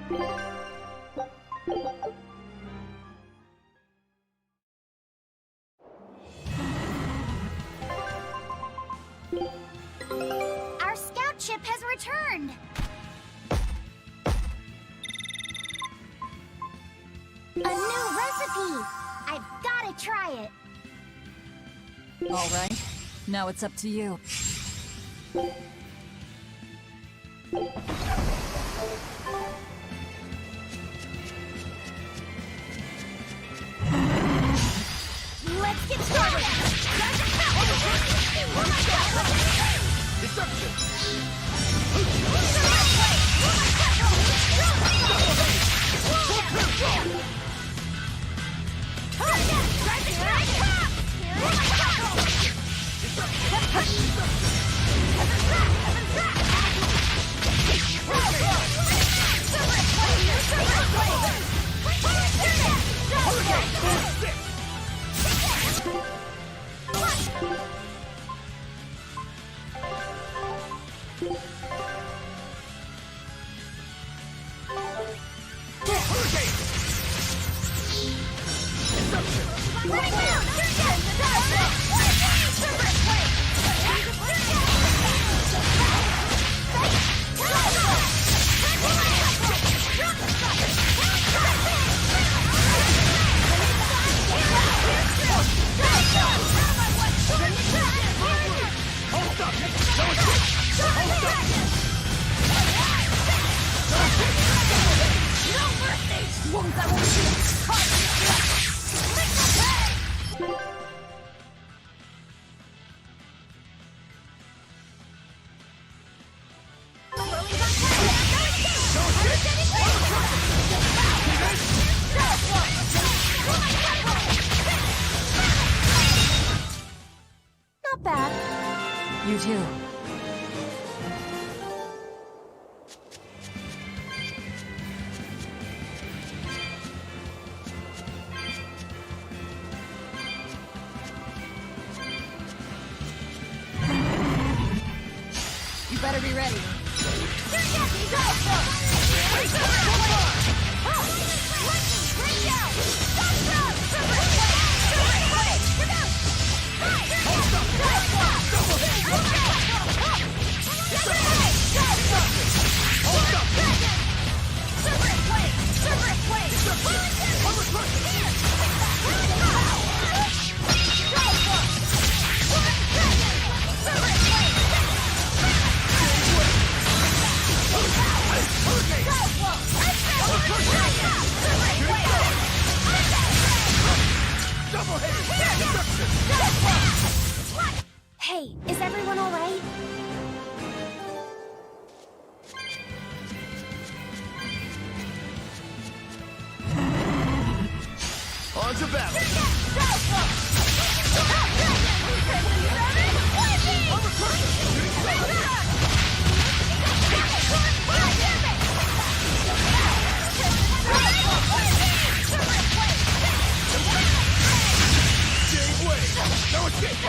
Our scout ship has returned! A new recipe! I've gotta try it! All right, now it's up to you. Let's get started! Deception! Not bad. You too. You better be ready. Hey, is everyone all right? On to battle! Same way! No escape!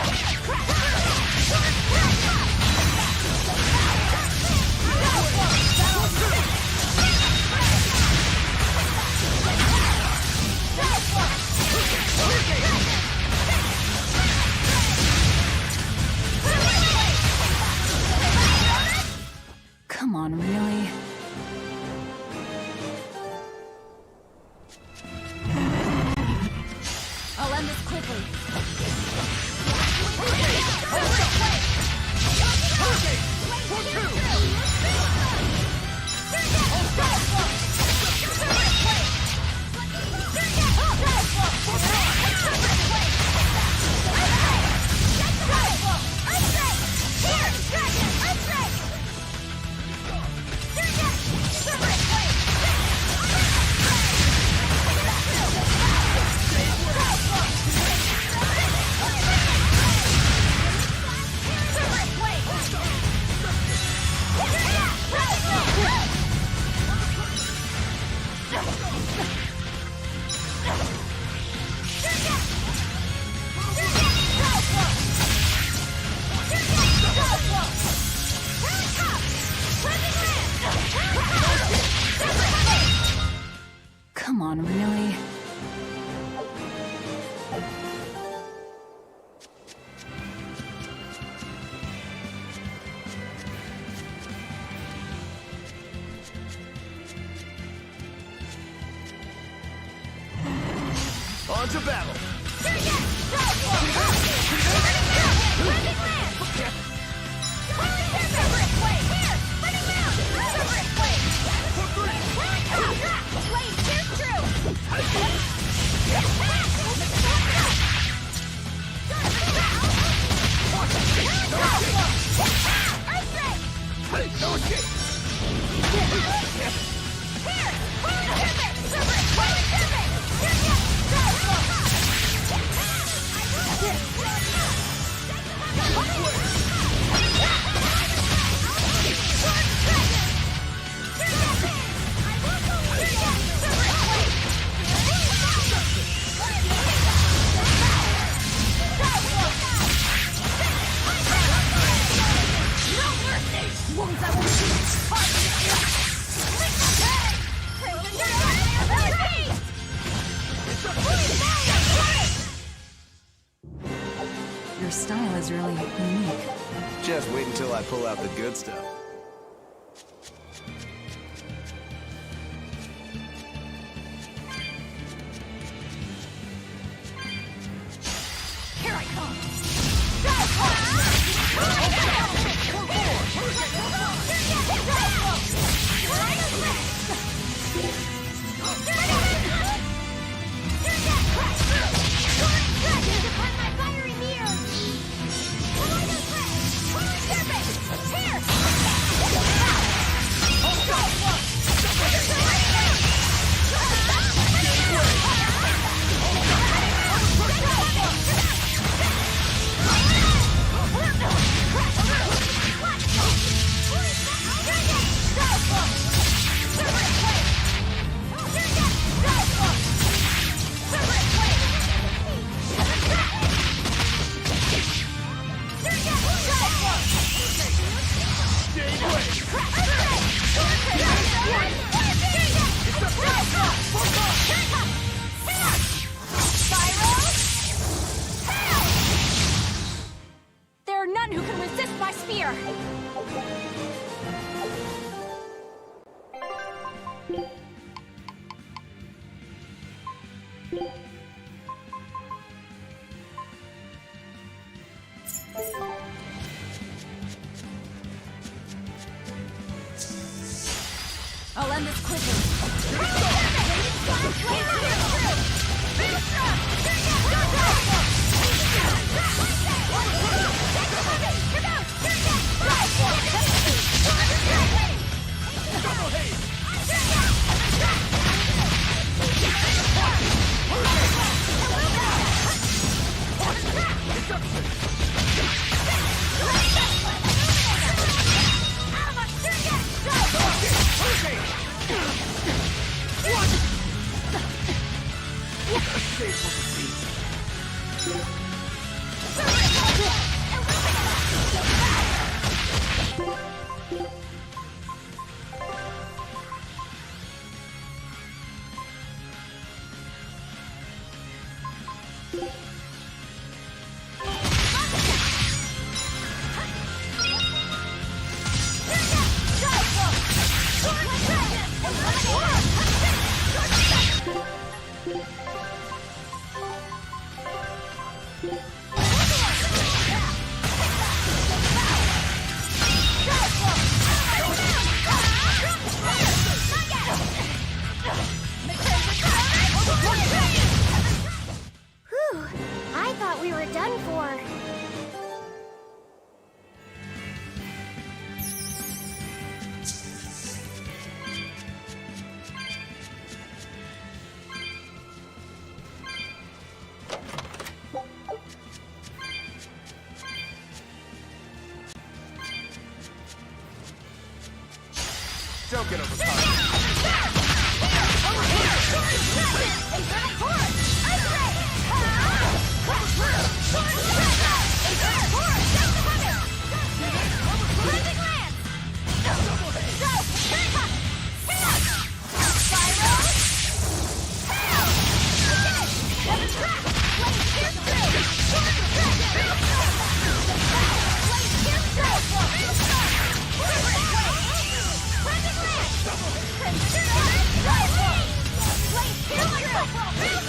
Come on, really? I'll end this quickly. On to battle! No escape! Your style is really unique. Just wait until I pull out the good stuff. Here I come! There are none who can resist my spear! I'll end this quickly. Whew, I thought we were done for. Don't get overpowered. Let's go!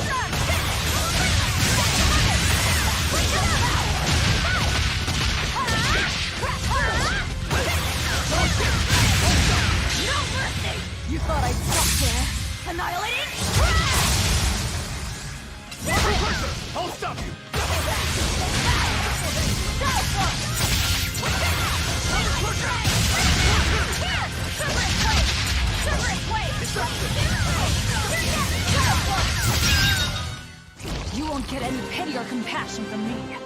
I'd stop there. Annihilating! I'll stop you! You won't get any pity or compassion from me.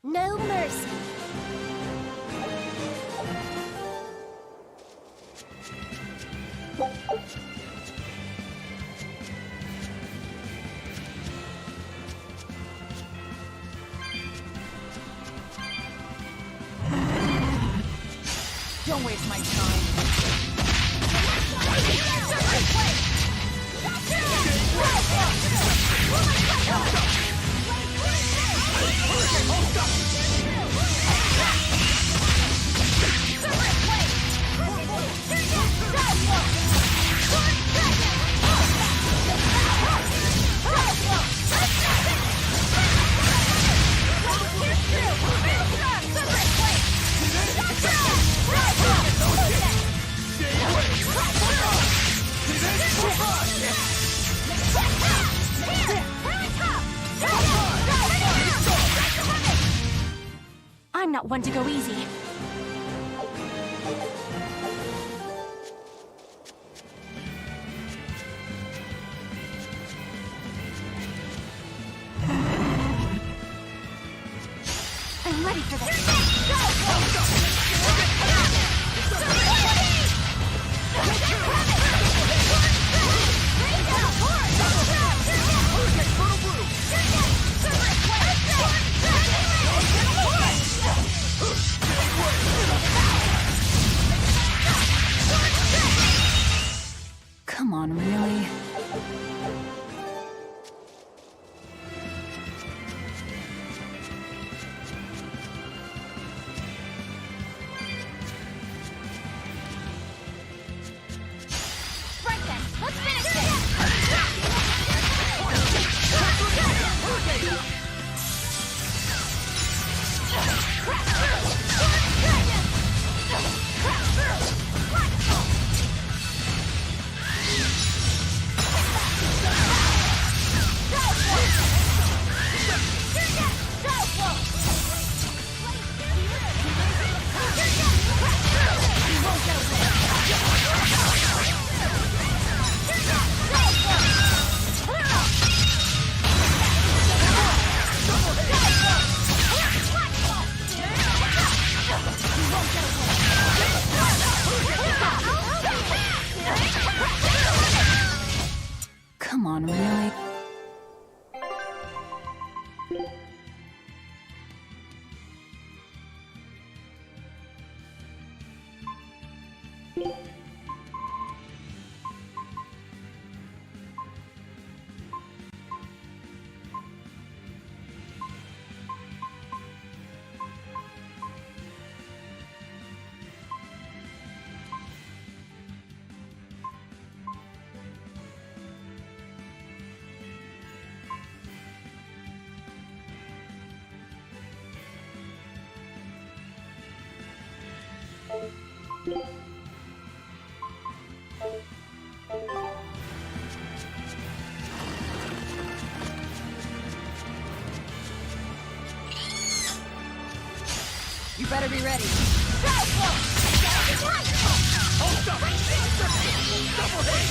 No mercy. Don't waste my time. I'm not one to go easy. I'm ready for this. Come on, really? You better be ready. Hold up! Double hit!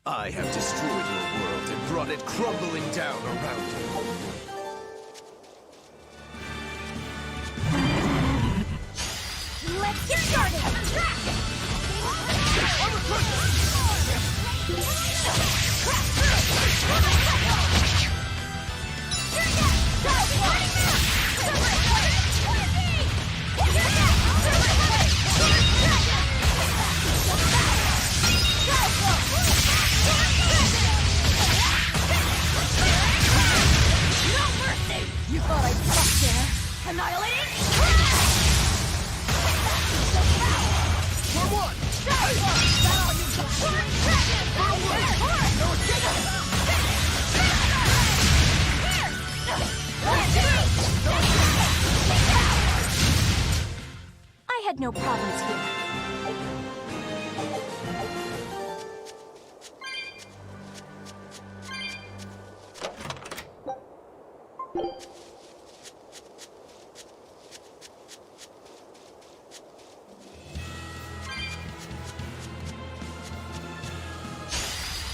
I have destroyed your world and brought it crumbling down around you. Let's get started! You thought I'd stop there? Annihilating? For one! I had no problems here.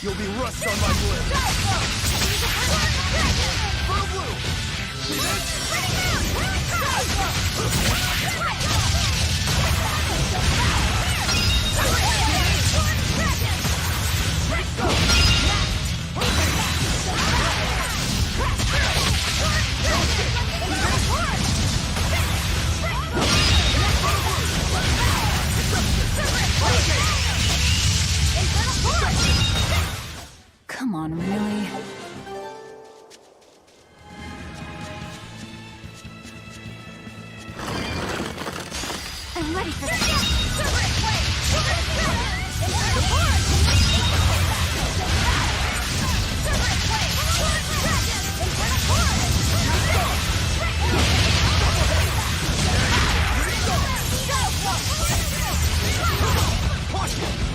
You'll be rust on my blade. For blue! See this? Come on, really? I'm ready for this.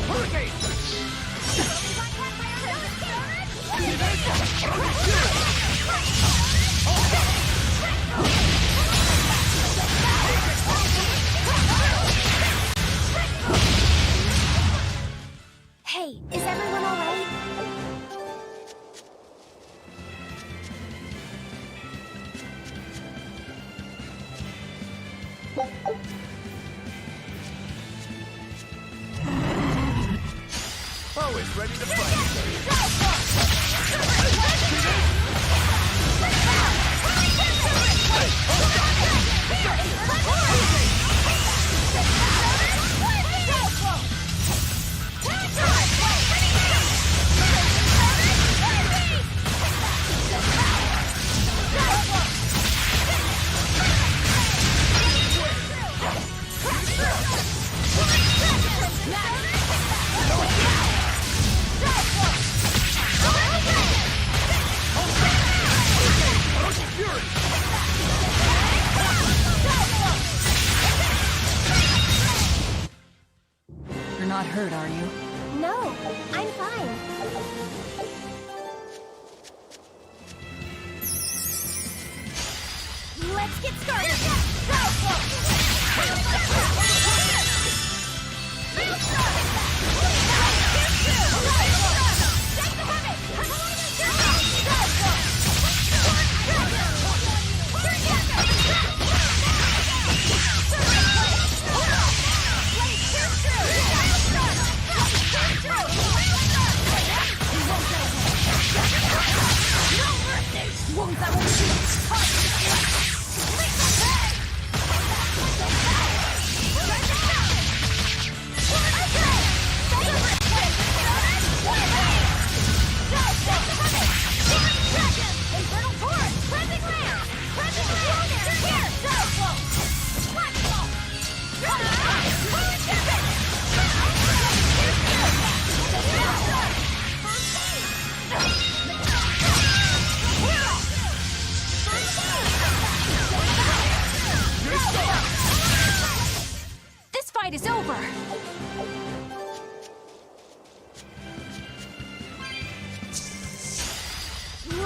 Hurricane! Hey, is everyone all right? Always ready to fight. You're not hurt, are you? No, I'm fine. Let's get started! Won't that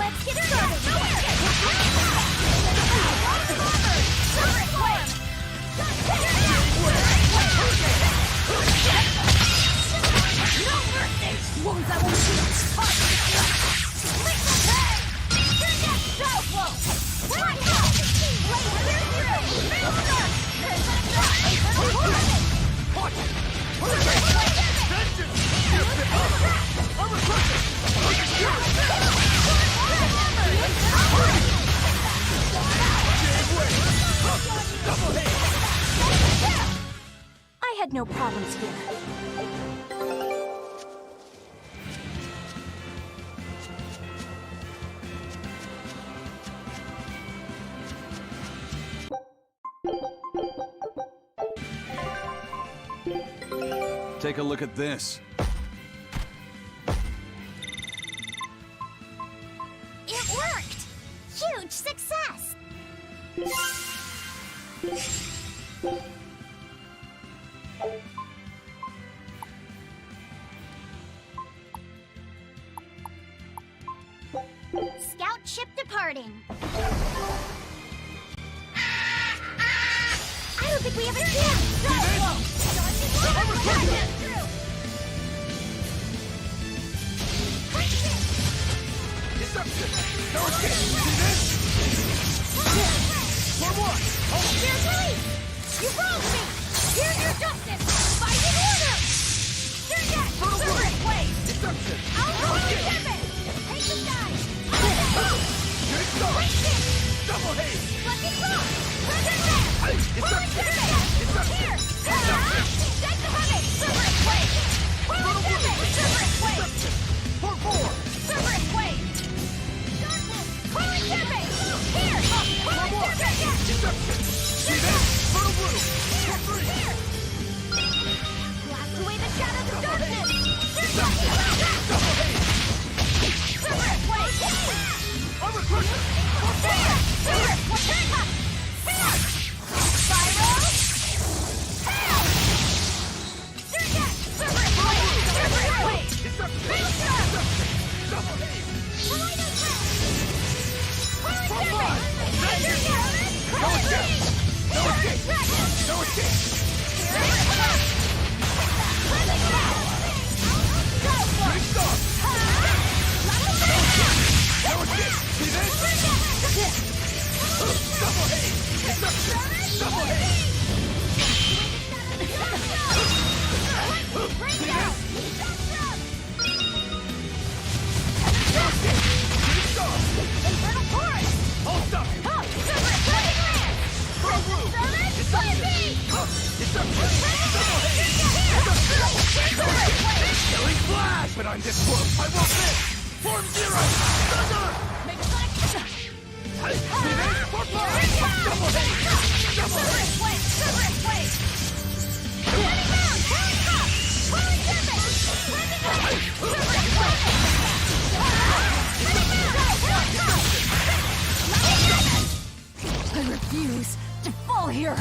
Let's get started! Wounds I won't heal. I had no problems here. Take a look at this. It worked! Huge success! Scout ship departing. I don't think we have a chance! Deception! No escape! See this? For what? Here's release! You wronged me! Here's your justice! Fighting order! You're dead! Separate ways! Deception! I'll roll you, Kevin! Take the dive! Good start! Double haste! Lucky cross! Present man! Deception! Here! Take the heavy! Separate ways! Whirling Kevin! Separate ways! For four! Separate ways! Whirling Kevin! Here! Whirling Kevin! Deception! See this? Fertile blue! For three! Here! Blast away the shadows of darkness! Double haste! Separate ways! Armor crusher! For four! Here! Here! Spiral! Hell! They're dead! Separate ways! Separate ways! Deception! Double haste! No escape! No escape! No escape! Good start! No escape! See this? Double haste! Deception! Double haste! Bring down! Good start! Infernal chorus! All stop! Separate flaming lance! Fertile blue! Deception! Deception! Double haste! Killing flash! But I'm this close! I won't miss! Form zero! Thunder! Make flex! See this? For four! Double haste! Double haste! Separate ways! Heading down! Heading up! Pulling Kevin! Landing up! Separate ways! I refuse to fall here.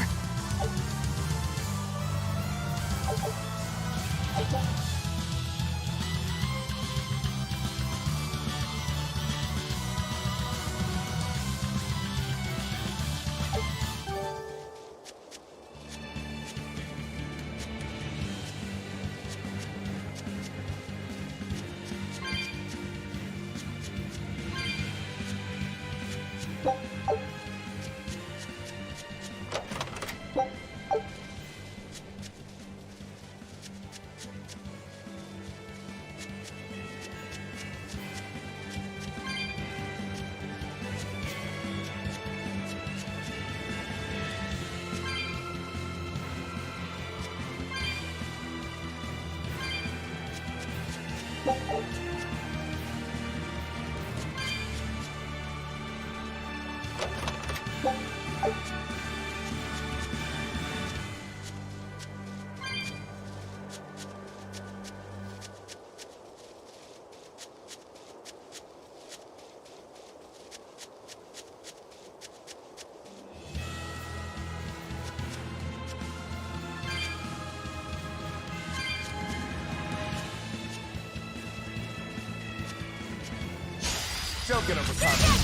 Don't get overconfident.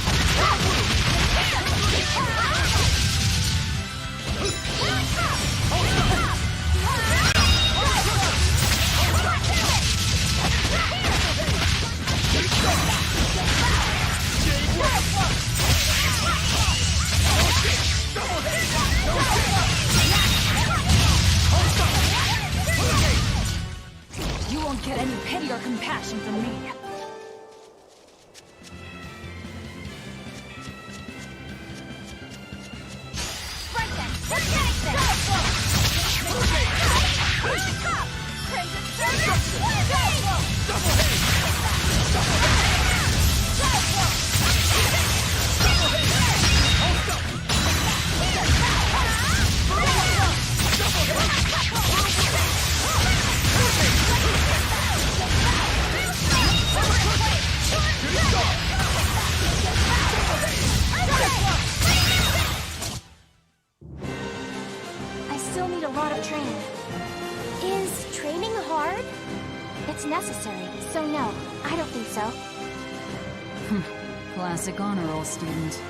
You won't get any pity or compassion from me. I still need a lot of training. Is training hard? It's necessary, so no, I don't think so. Classic honor roll student.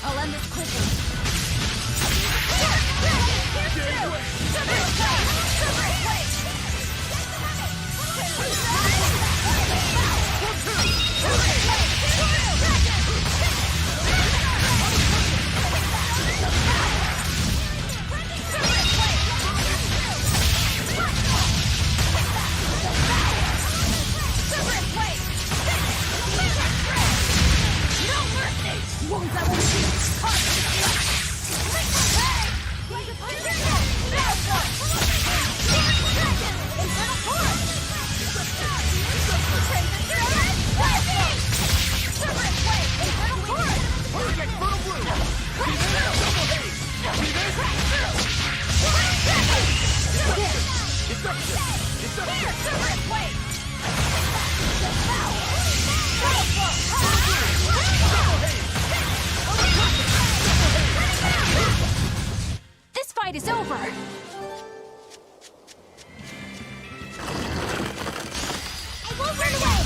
I'll end this quickly. This fight is over! I won't run away!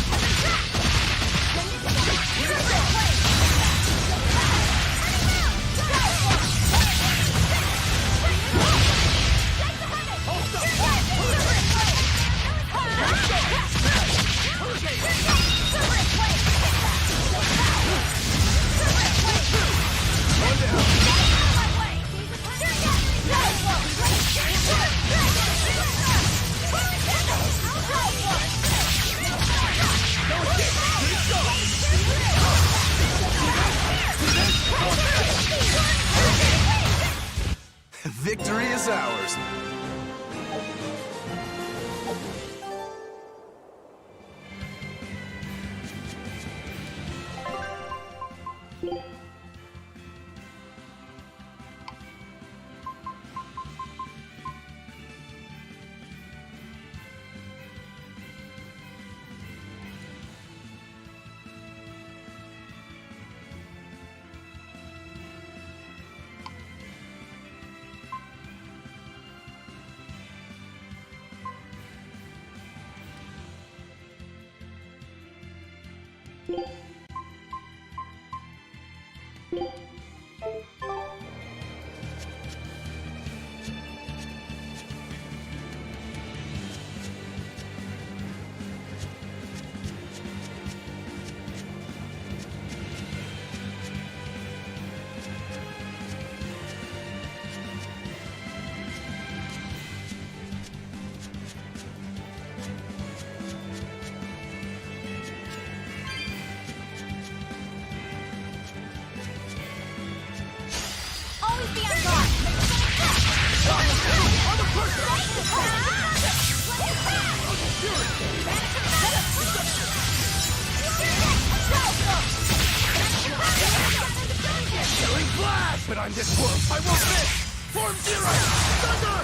Victory is ours. Always be on guard! Killing flash! But I'm this world. I won't miss! Form zero! Thunder!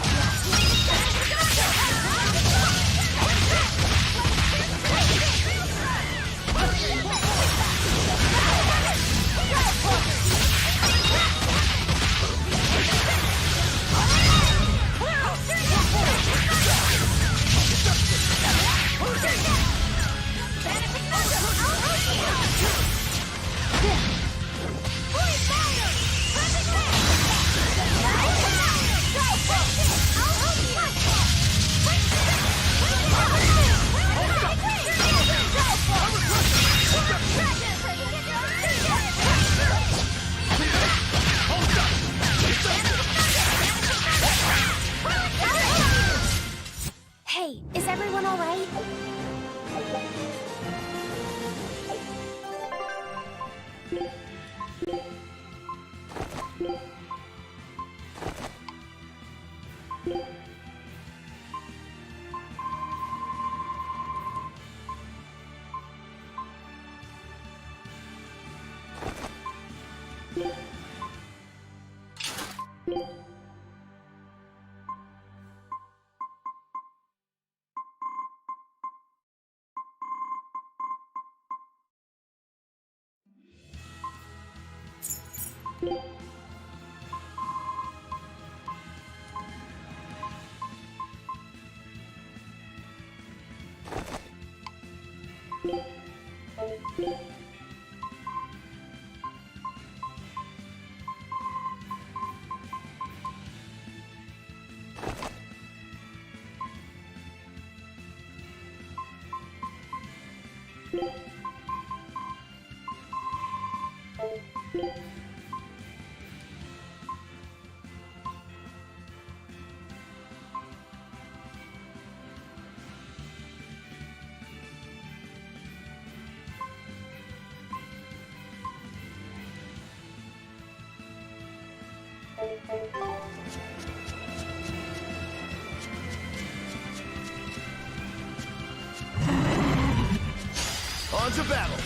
On to battle!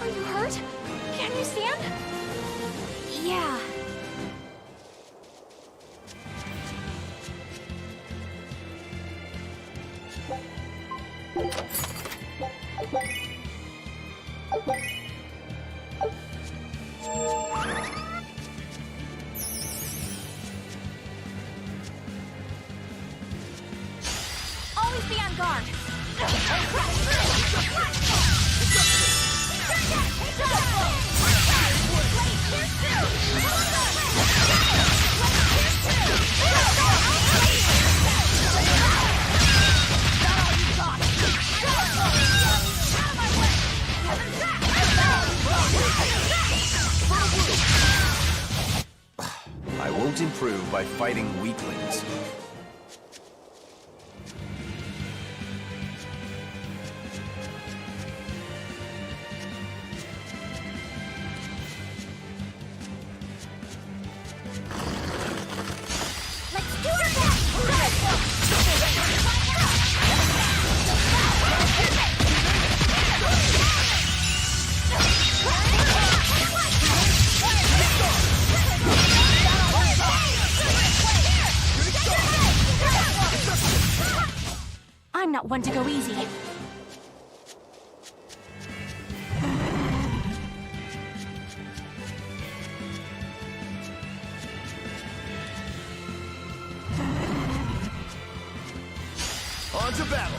Are you hurt? Can you stand? Yeah. Always be on guard. I won't improve by fighting weaklings. I'm not one to go easy. On to battle!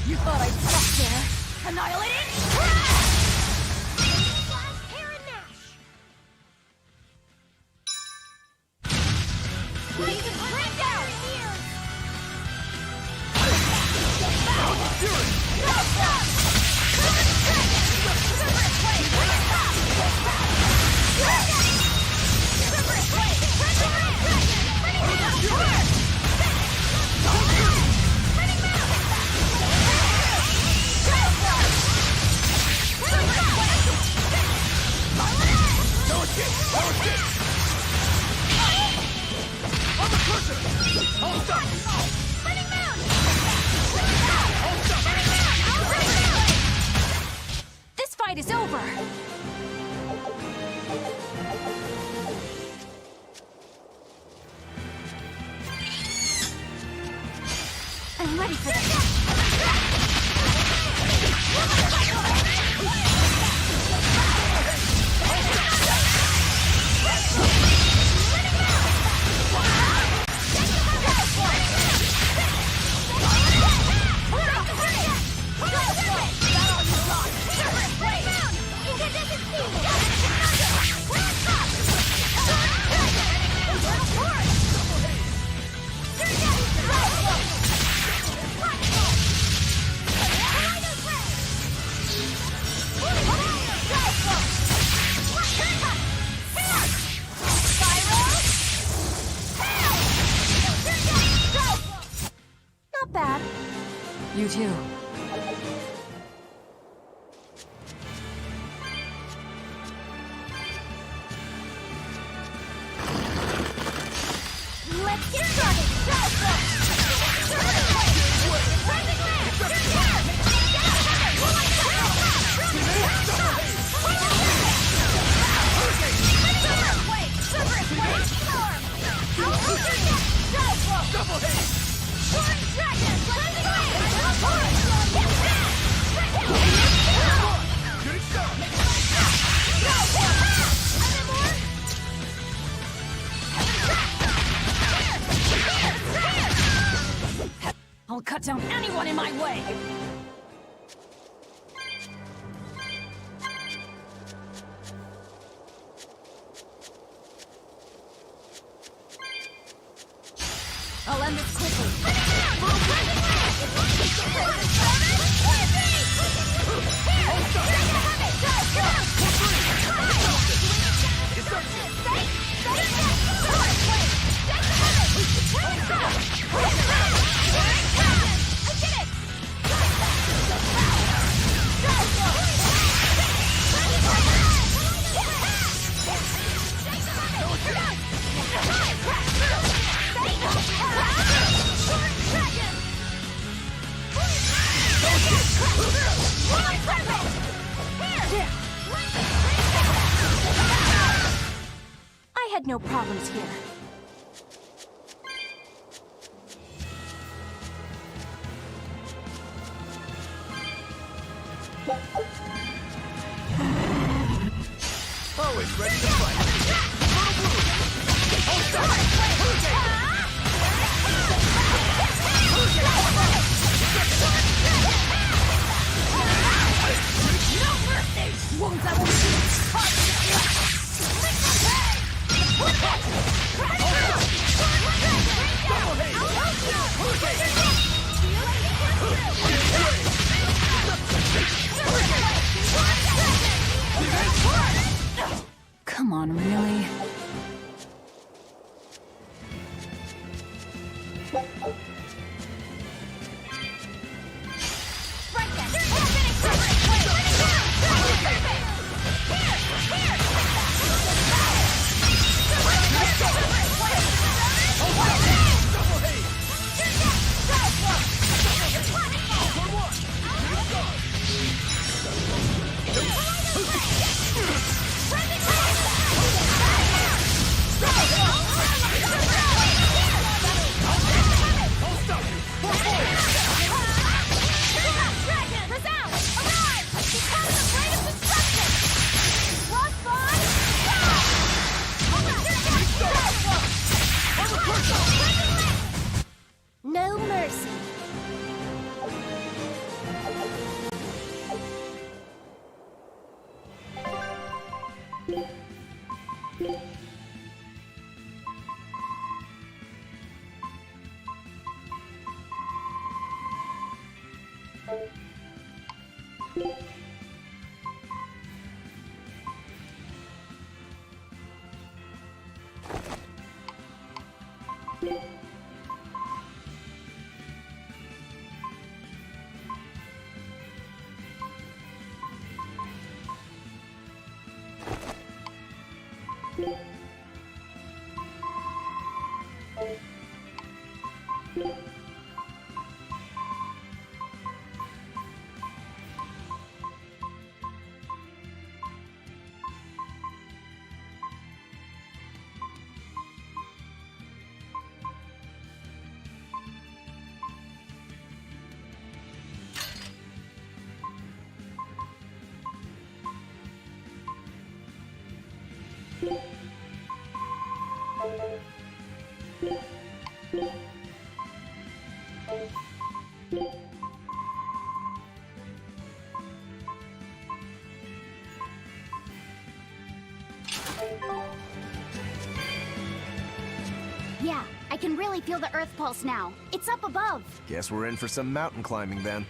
You thought I'd stop there? Annihilated! Bring down! stop! Spinning moon! I'll stop! This fight is over! I'm ready for this! Not bad. You too. Let's get started! Double hit! Good stuff! I'll cut down anyone in my way! I'll end this quickly. I had no problems here. Always ready to fight! I'll stop! Wounds I won't see! Come on, really? No mercy. Yeah, I can really feel the Earth pulse now. It's up above. Guess we're in for some mountain climbing then.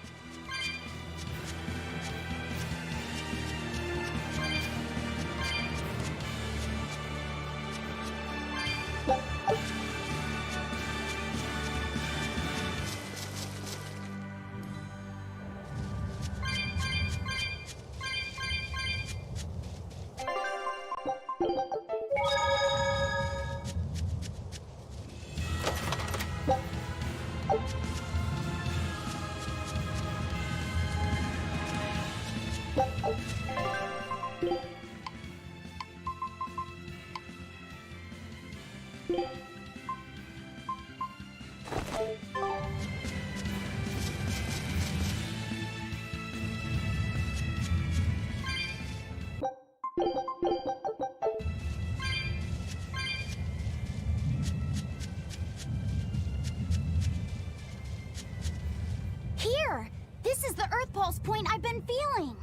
Here! This is the Earth pulse point I've been feeling.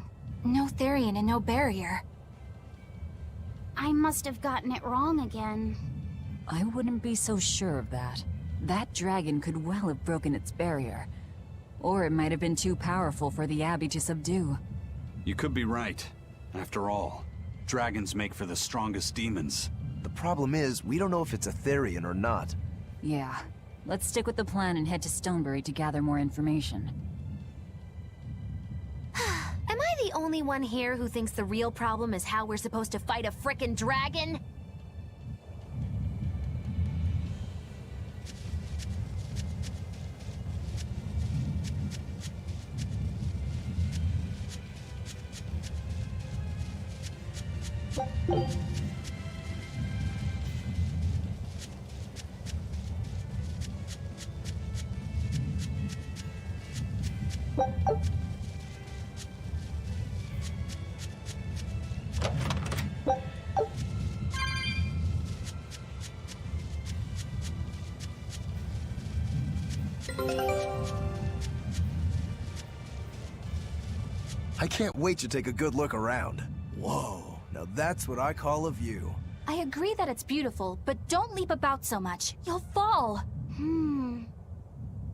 No Therion and no barrier. I must have gotten it wrong again. I wouldn't be so sure of that. That dragon could well have broken its barrier. Or it might have been too powerful for the Abbey to subdue. You could be right. After all, dragons make for the strongest demons. The problem is, we don't know if it's a Therion or not. Yeah. Let's stick with the plan and head to Stonebury to gather more information. Am I the only one here who thinks the real problem is how we're supposed to fight a frickin' dragon? I can't wait to take a good look around. Whoa, now that's what I call a view. I agree that it's beautiful, but don't leap about so much. You'll fall.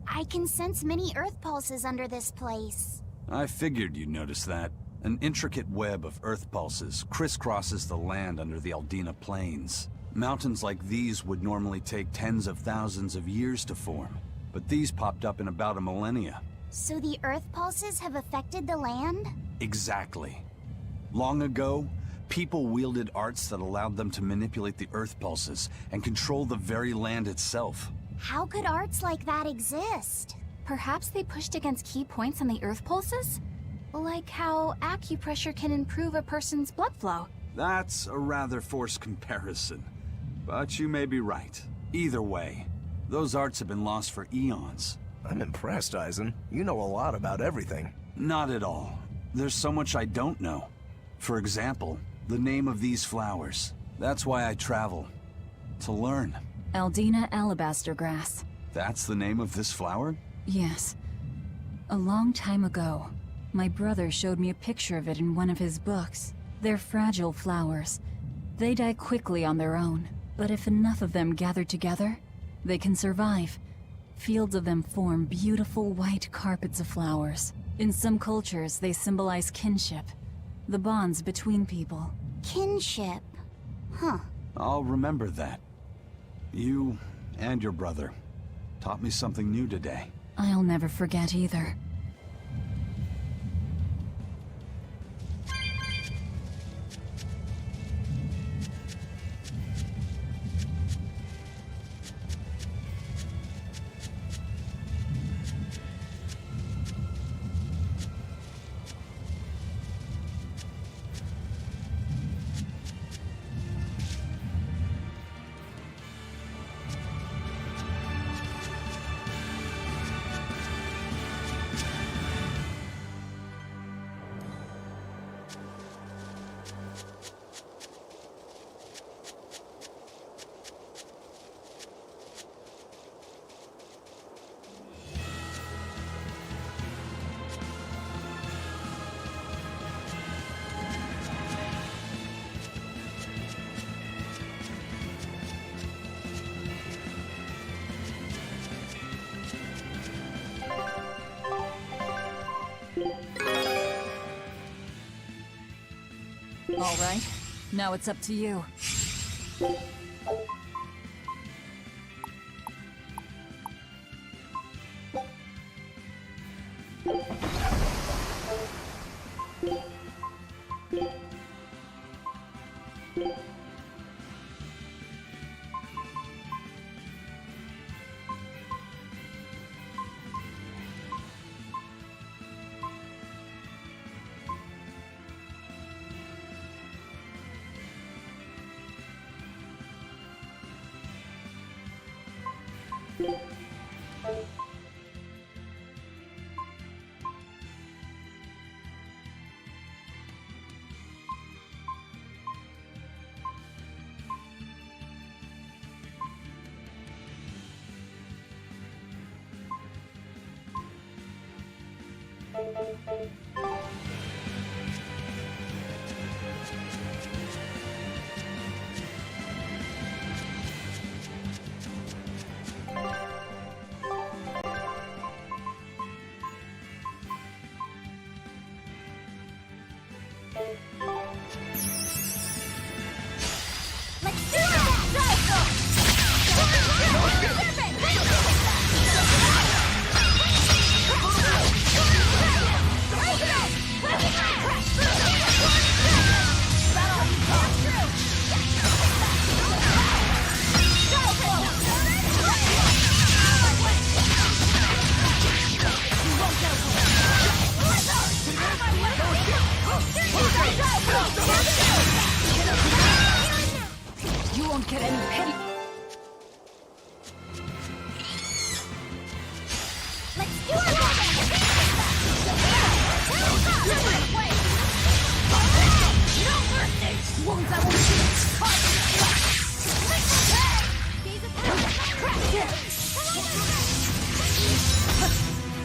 I can sense many Earth pulses under this place. I figured you'd notice that. An intricate web of earth pulses crisscrosses the land under the Aldina Plains. Mountains like these would normally take tens of thousands of years to form, but these popped up in about a millennia. So the Earth pulses have affected the land? Exactly. Long ago, people wielded arts that allowed them to manipulate the earth pulses and control the very land itself. How could arts like that exist? Perhaps they pushed against key points on the earth pulses? Like how acupressure can improve a person's blood flow. That's a rather forced comparison, but you may be right. Either way, those arts have been lost for eons. I'm impressed, Eisen. You know a lot about everything. Not at all. There's so much I don't know. For example, the name of these flowers. That's why I travel. To learn. Aldina alabaster grass. That's the name of this flower? Yes. A long time ago, my brother showed me a picture of it in one of his books. They're fragile flowers. They die quickly on their own, but if enough of them gather together, they can survive. Fields of them form beautiful white carpets of flowers. In some cultures, they symbolize kinship, the bonds between people. Kinship. Huh. I'll remember that. You and your brother taught me something new today. I'll never forget either. All right, now it's up to you. Let's do You won't get any pity. Let's do it! Wounds I won't shoot.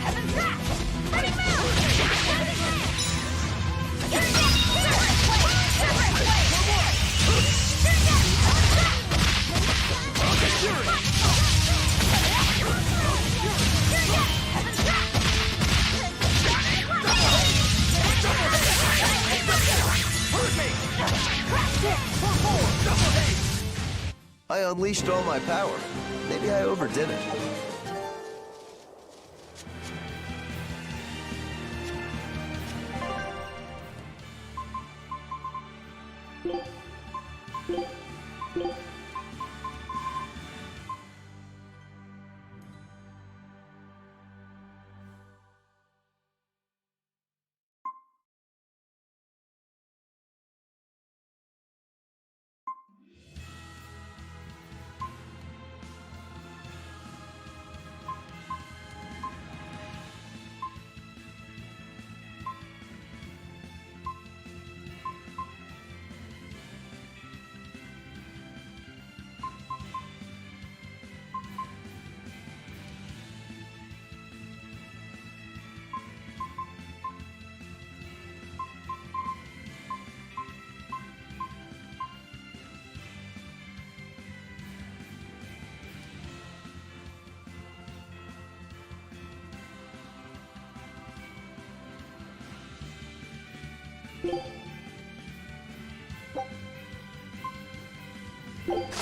Heaven's wrath! Ready, I unleashed all my power. Maybe I overdid it.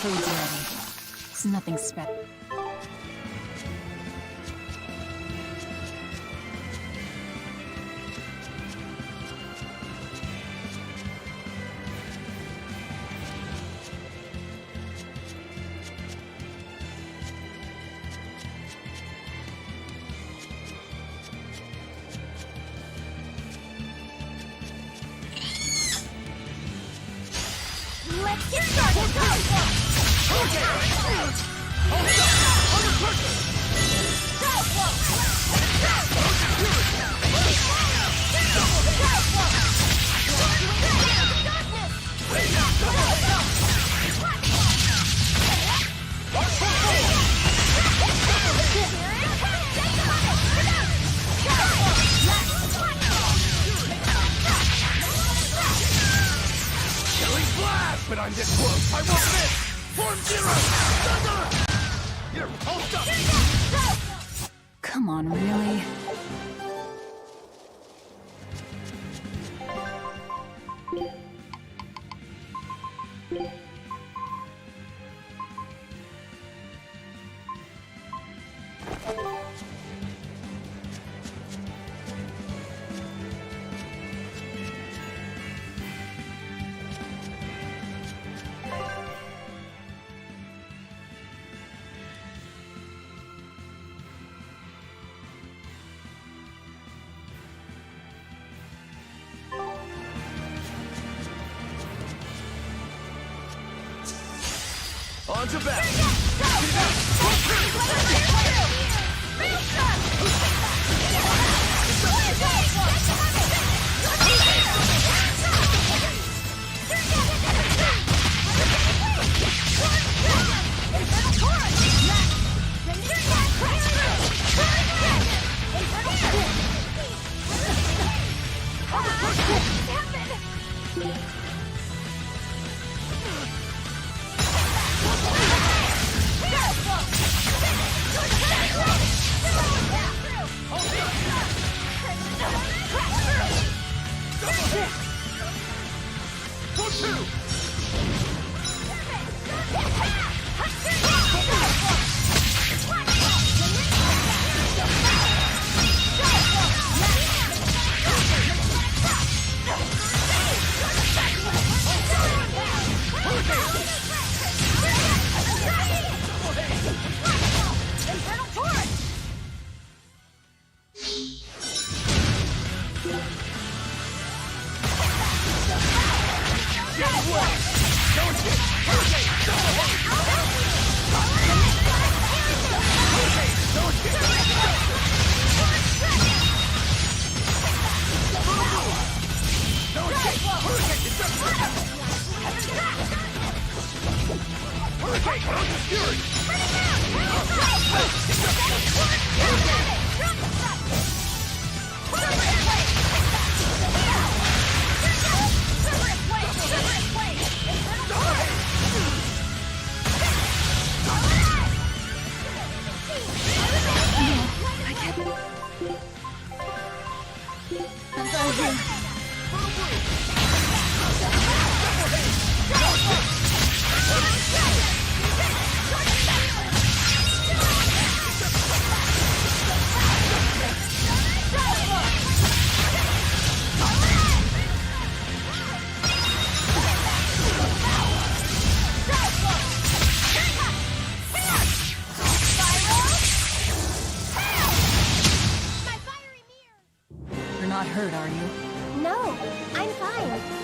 Food's ready. It's nothing special. Let's get started! But I'm this close, I won't miss! Form Zero! Thunder! You're pulsed up! Come on, really? On to battle! You're not hurt, are you? No, I'm fine.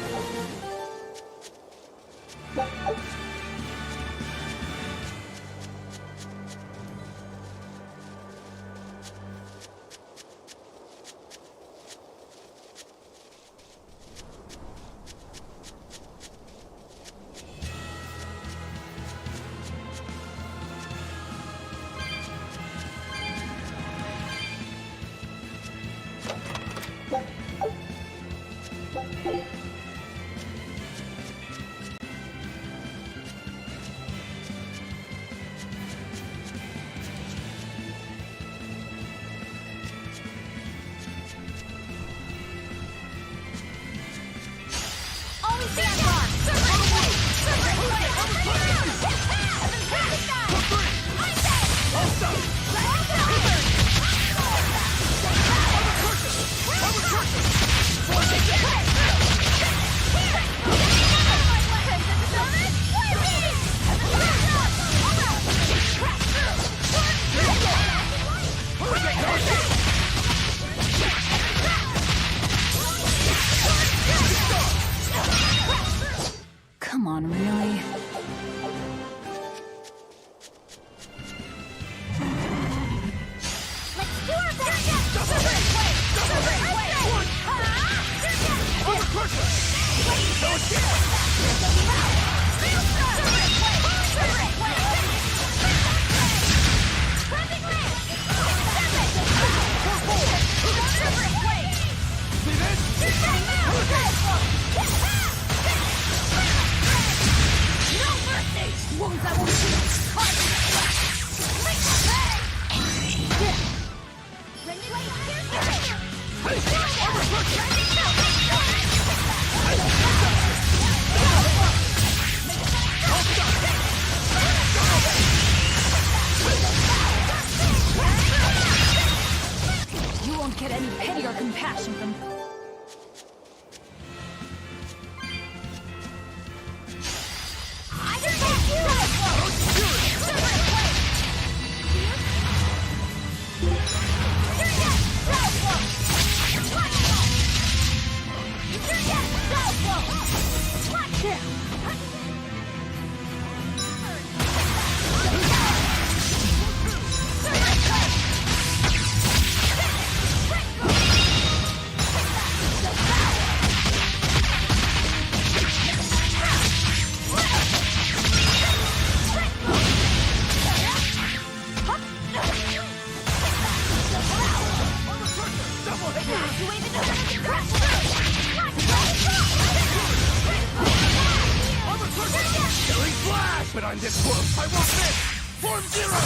won't miss! Form Zero!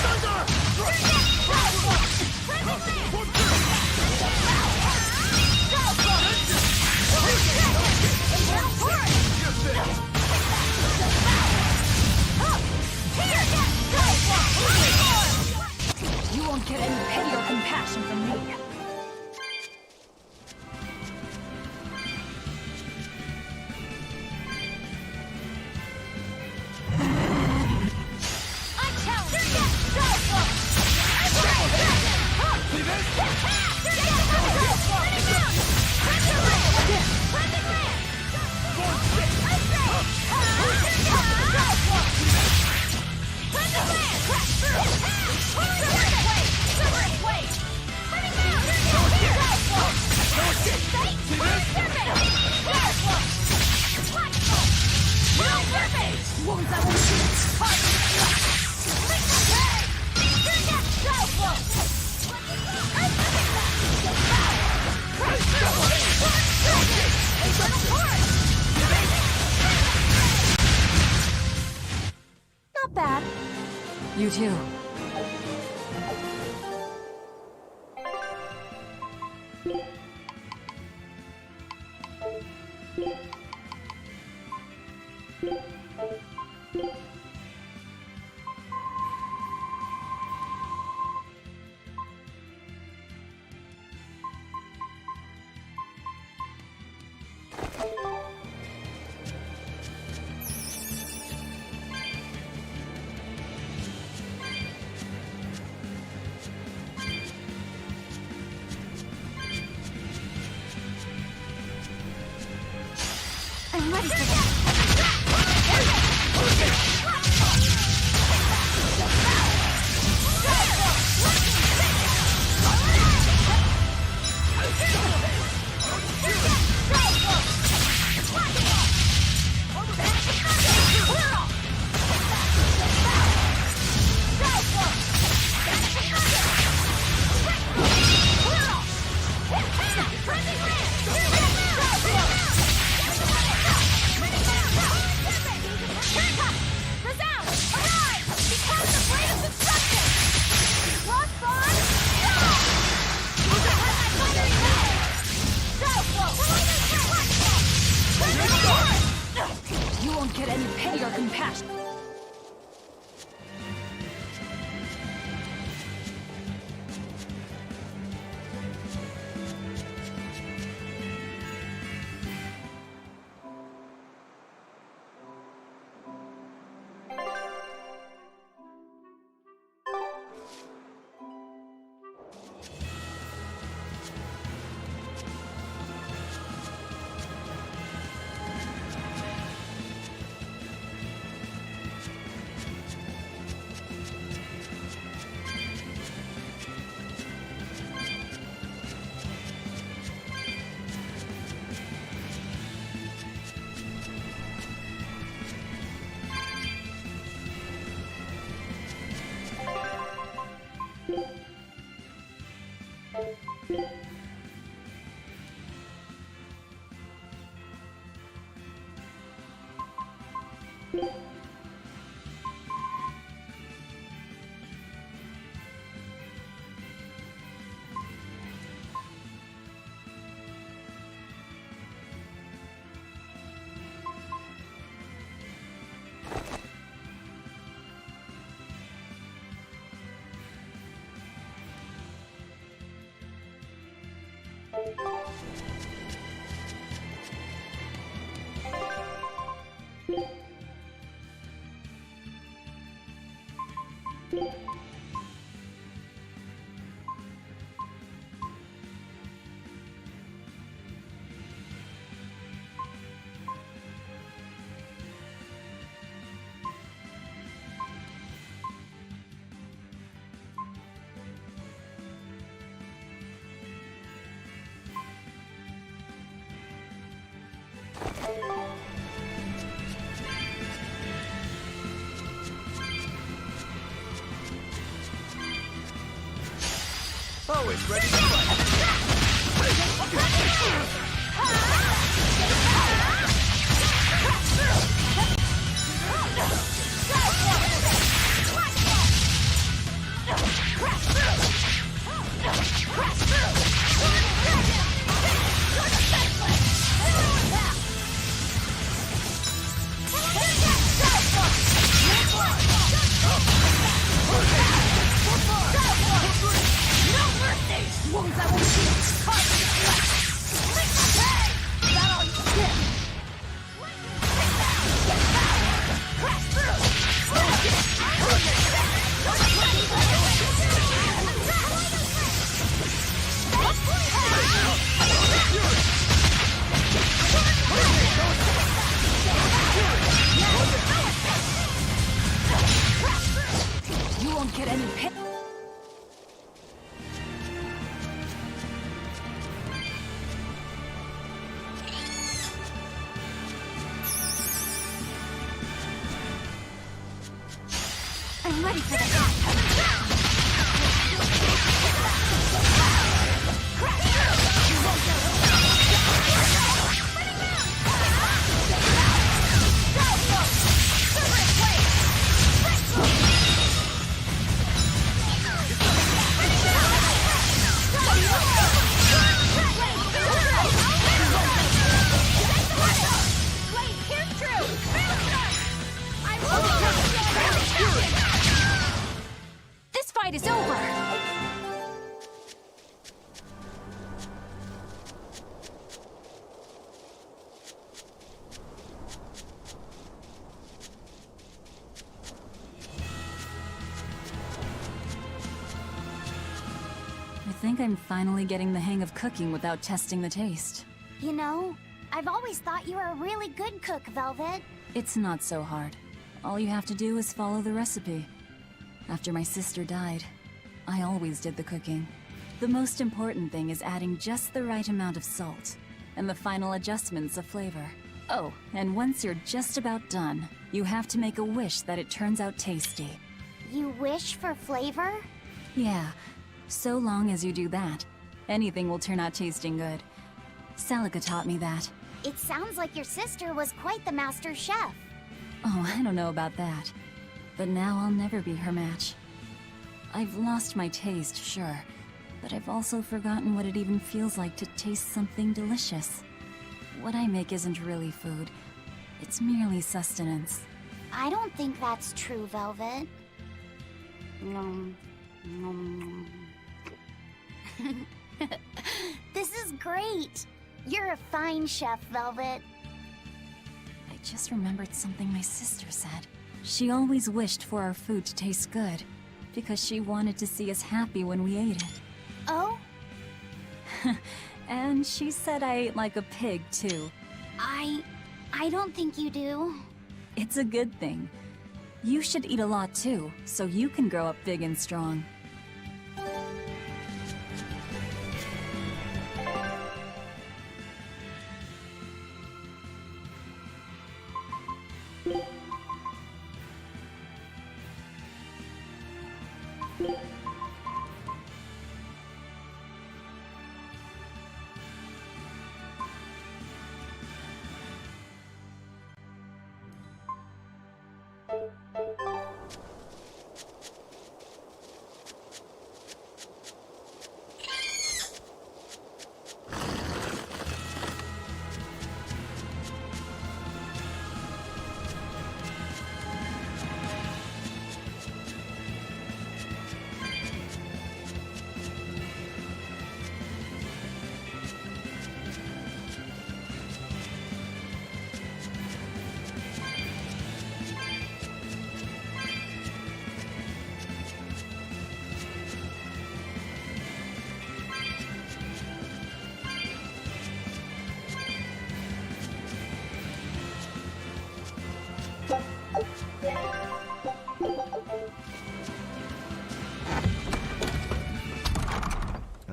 Thunder! Form You won't get any pity or compassion from me. Not bad. You too. I'm ready for that. You won't get any pity or compassion. Always ready to fight. won't get any pay. I'm ready for this. This fight is over! I think I'm finally getting the hang of cooking without testing the taste. You know, I've always thought you were a really good cook, Velvet. It's not so hard. All you have to do is follow the recipe. After my sister died, I always did the cooking. The most important thing is adding just the right amount of salt, and the final adjustments of flavor. Oh, and once you're just about done, you have to make a wish that it turns out tasty. You wish for flavor? Yeah, so long as you do that, anything will turn out tasting good. Celica taught me that. It sounds like your sister was quite the master chef. Oh, I don't know about that. But now I'll never be her match. I've lost my taste, sure, but I've also forgotten what it even feels like to taste something delicious. What I make isn't really food. It's merely sustenance. I don't think that's true, Velvet. Nom, nom, nom. This is great! You're a fine chef, Velvet. I just remembered something my sister said. She always wished for our food to taste good, because she wanted to see us happy when we ate it. Oh? And she said I ate like a pig, too. I don't think you do. It's a good thing. You should eat a lot, too, so you can grow up big and strong.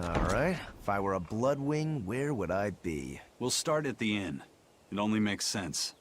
Alright, if I were a Bloodwing, where would I be? We'll start at the inn. It only makes sense.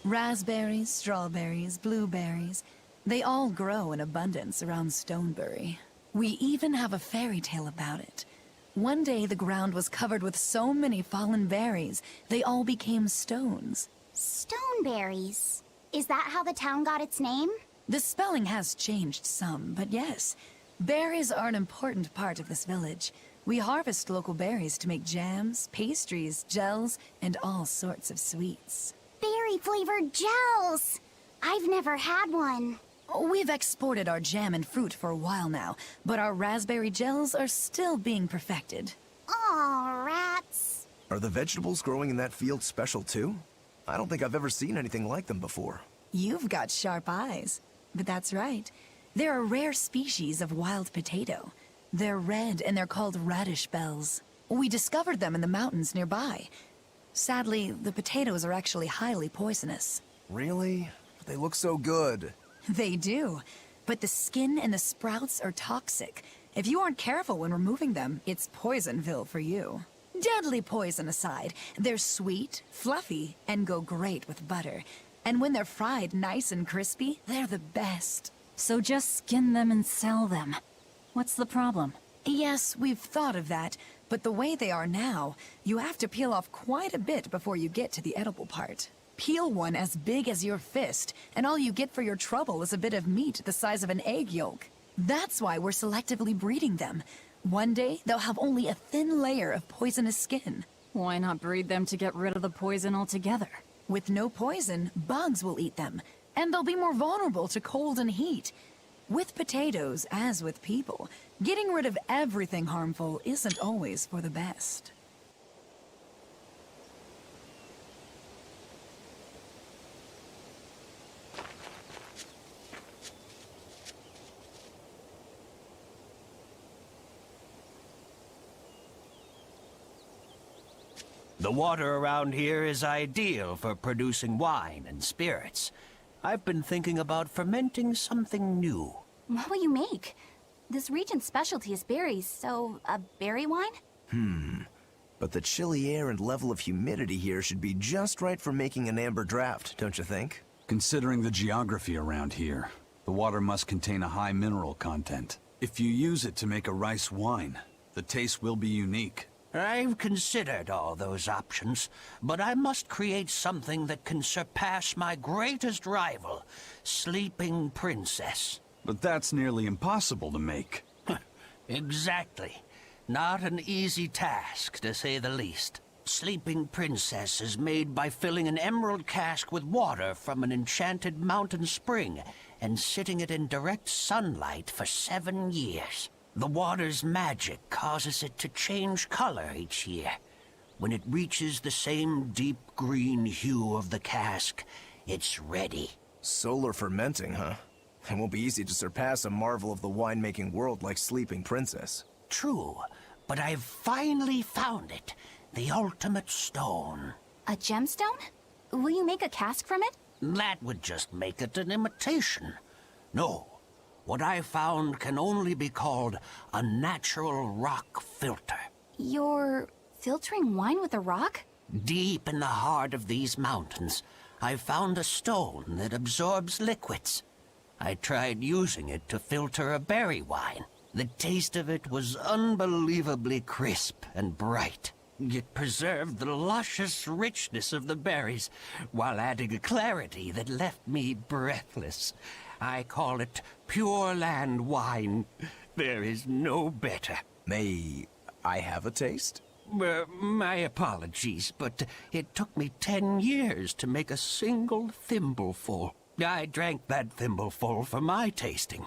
Raspberries, strawberries, blueberries, They all grow in abundance around Stonebury. We even have a fairy tale about it. One day the ground was covered with so many fallen berries, they all became stones. Stoneberries. Is that how the town got its name? The spelling has changed some, but yes. Berries are an important part of this village. We harvest local berries to make jams, pastries, gels, and all sorts of sweets. Berry-flavored gels! I've never had one. We've exported our jam and fruit for a while now, but our raspberry gels are still being perfected. Aw, rats. Are the vegetables growing in that field special too? I don't think I've ever seen anything like them before. You've got sharp eyes. But that's right. They're a rare species of wild potato. They're red and they're called radish bells. We discovered them in the mountains nearby. Sadly, the potatoes are actually highly poisonous. Really? But they look so good. They do. But the skin and the sprouts are toxic. If you aren't careful when removing them, it's Poisonville for you. Deadly poison aside, they're sweet, fluffy, and go great with butter. And when they're fried nice and crispy, they're the best. So just skin them and sell them. What's the problem? Yes, we've thought of that, but the way they are now, you have to peel off quite a bit before you get to the edible part. Peel one as big as your fist, and all you get for your trouble is a bit of meat the size of an egg yolk. That's why we're selectively breeding them. One day, they'll have only a thin layer of poisonous skin. Why not breed them to get rid of the poison altogether? With no poison, bugs will eat them, and they'll be more vulnerable to cold and heat. With potatoes, as with people, getting rid of everything harmful isn't always for the best. The water around here is ideal for producing wine and spirits. I've been thinking about fermenting something new. What will you make? This region's specialty is berries, so a berry wine? But the chilly air and level of humidity here should be just right for making an amber draft, don't you think? Considering the geography around here, the water must contain a high mineral content. If you use it to make a rice wine, the taste will be unique. I've considered all those options, but I must create something that can surpass my greatest rival, Sleeping Princess. But that's nearly impossible to make. Exactly. Not an easy task, to say the least. Sleeping Princess is made by filling an emerald cask with water from an enchanted mountain spring and sitting it in direct sunlight for 7 years. The water's magic causes it to change color each year. When it reaches the same deep green hue of the cask, it's ready. Solar fermenting, huh? It won't be easy to surpass a marvel of the winemaking world like Sleeping Princess. True, but I've finally found it. The ultimate stone. A gemstone? Will you make a cask from it? That would just make it an imitation. No. What I found can only be called a natural rock filter. You're filtering wine with a rock? Deep in the heart of these mountains, I found a stone that absorbs liquids. I tried using it to filter a berry wine. The taste of it was unbelievably crisp and bright. It preserved the luscious richness of the berries, while adding a clarity that left me breathless. I call it Pure Land wine. There is no better. May I have a taste? My apologies, but it took me 10 years to make a single thimbleful. I drank that thimbleful for my tasting.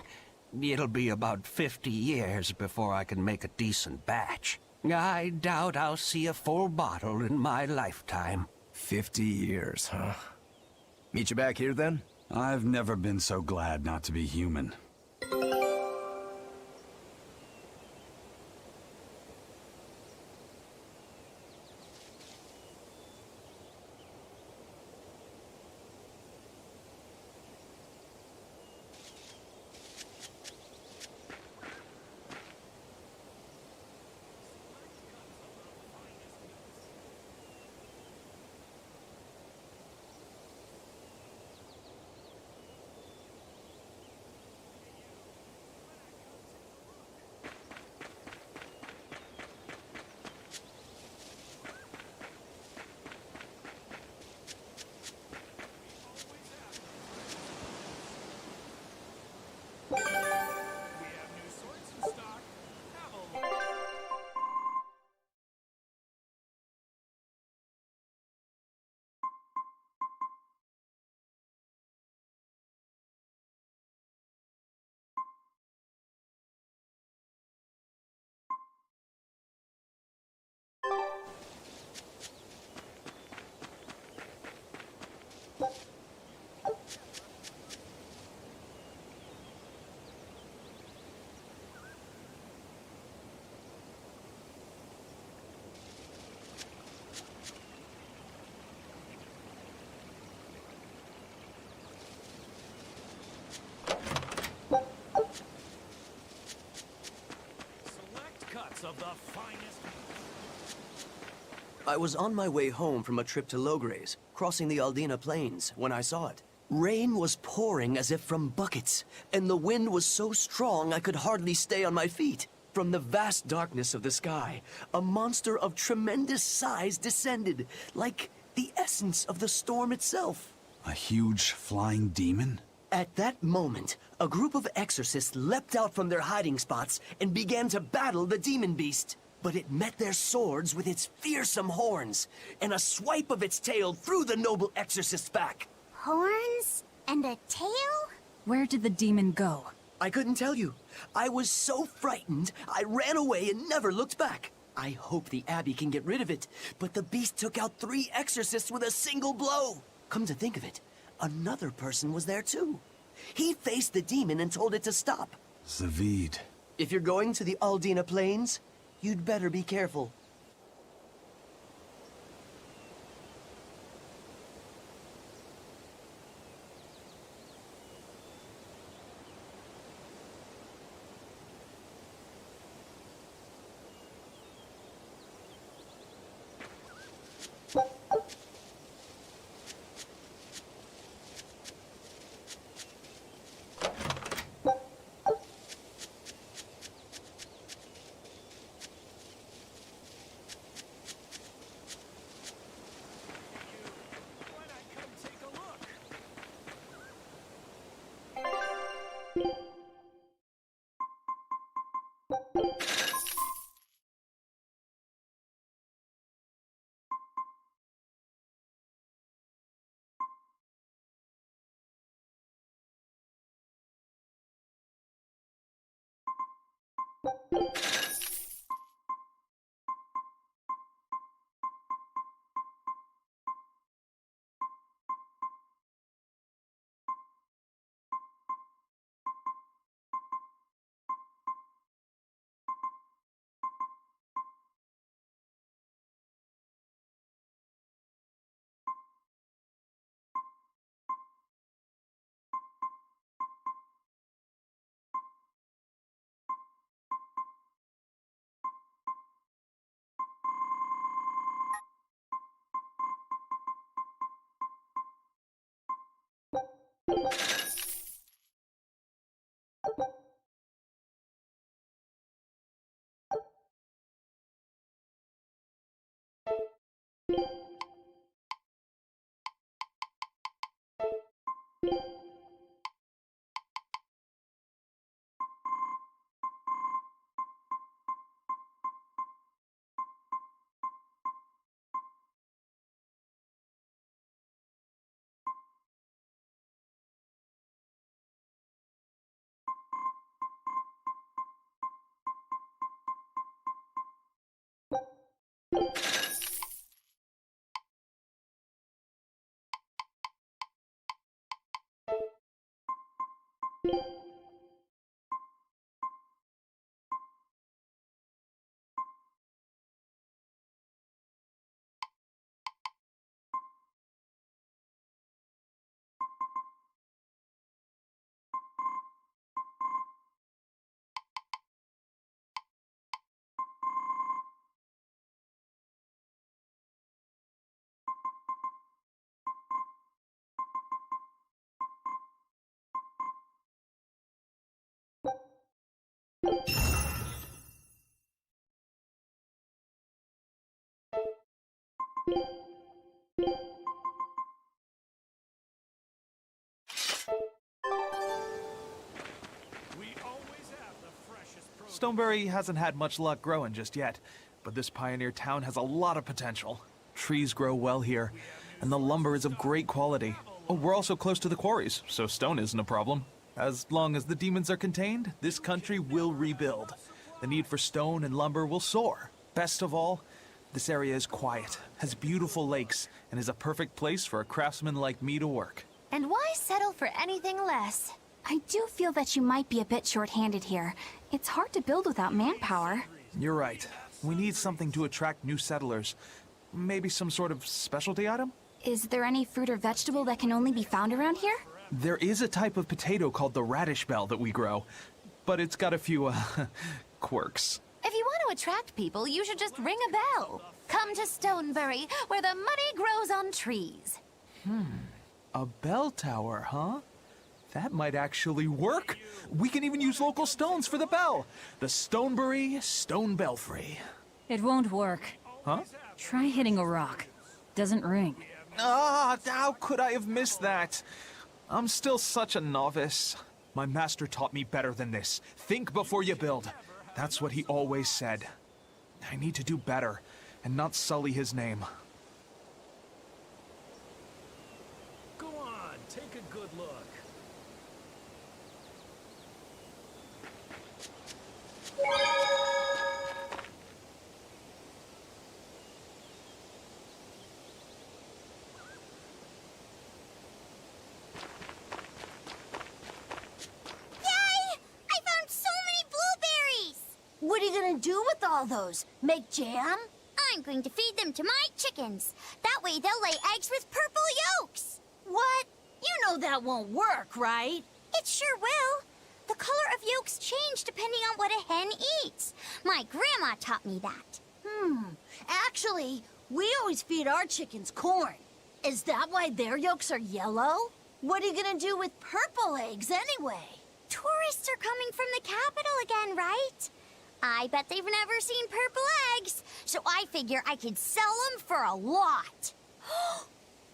It'll be about 50 years before I can make a decent batch. I doubt I'll see a full bottle in my lifetime. 50 years, huh? Meet you back here then? I've never been so glad not to be human. I was on my way home from a trip to Logres, crossing the Aldina Plains, when I saw it. Rain was pouring as if from buckets, and the wind was so strong I could hardly stay on my feet. From the vast darkness of the sky, a monster of tremendous size descended, like the essence of the storm itself. A huge flying demon? At that moment, a group of exorcists leapt out from their hiding spots and began to battle the demon beast. But it met their swords with its fearsome horns, and a swipe of its tail threw the noble exorcist's back. Horns and a tail? Where did the demon go? I couldn't tell you. I was so frightened, I ran away and never looked back. I hope the Abbey can get rid of it, but the beast took out 3 exorcists with a single blow. Come to think of it, another person was there too. He faced the demon and told it to stop. Zavid. If you're going to the Aldina Plains, you'd better be careful. Stoneberry hasn't had much luck growing just yet, but this pioneer town has a lot of potential. Trees grow well here, and the lumber is of great quality. Oh, we're also close to the quarries, so stone isn't a problem. As long as the demons are contained, this country will rebuild. The need for stone and lumber will soar. Best of all, this area is quiet, has beautiful lakes, and is a perfect place for a craftsman like me to work. And why settle for anything less? I do feel that you might be a bit short-handed here. It's hard to build without manpower. You're right. We need something to attract new settlers. Maybe some sort of specialty item? Is there any fruit or vegetable that can only be found around here? There is a type of potato called the radish bell that we grow, but it's got a few, quirks. If you want to attract people, you should just ring a bell. Come to Stonebury, where the money grows on trees. A bell tower, huh? That might actually work. We can even use local stones for the bell. The Stonebury Stone Belfry. It won't work. Huh? Try hitting a rock. Doesn't ring. Ah, how could I have missed that? I'm still such a novice. My master taught me better than this. Think before you build. That's what he always said. I need to do better, and not sully his name. Go on, take a good look. What are you gonna do with all those? Make jam? I'm going to feed them to my chickens. That way they'll lay eggs with purple yolks. What? You know that won't work, right? It sure will. The color of yolks change depending on what a hen eats. My grandma taught me that. Actually, we always feed our chickens corn. Is that why their yolks are yellow? What are you gonna do with purple eggs anyway? Tourists are coming from the capital again, right? I bet they've never seen purple eggs, so I figure I could sell them for a lot.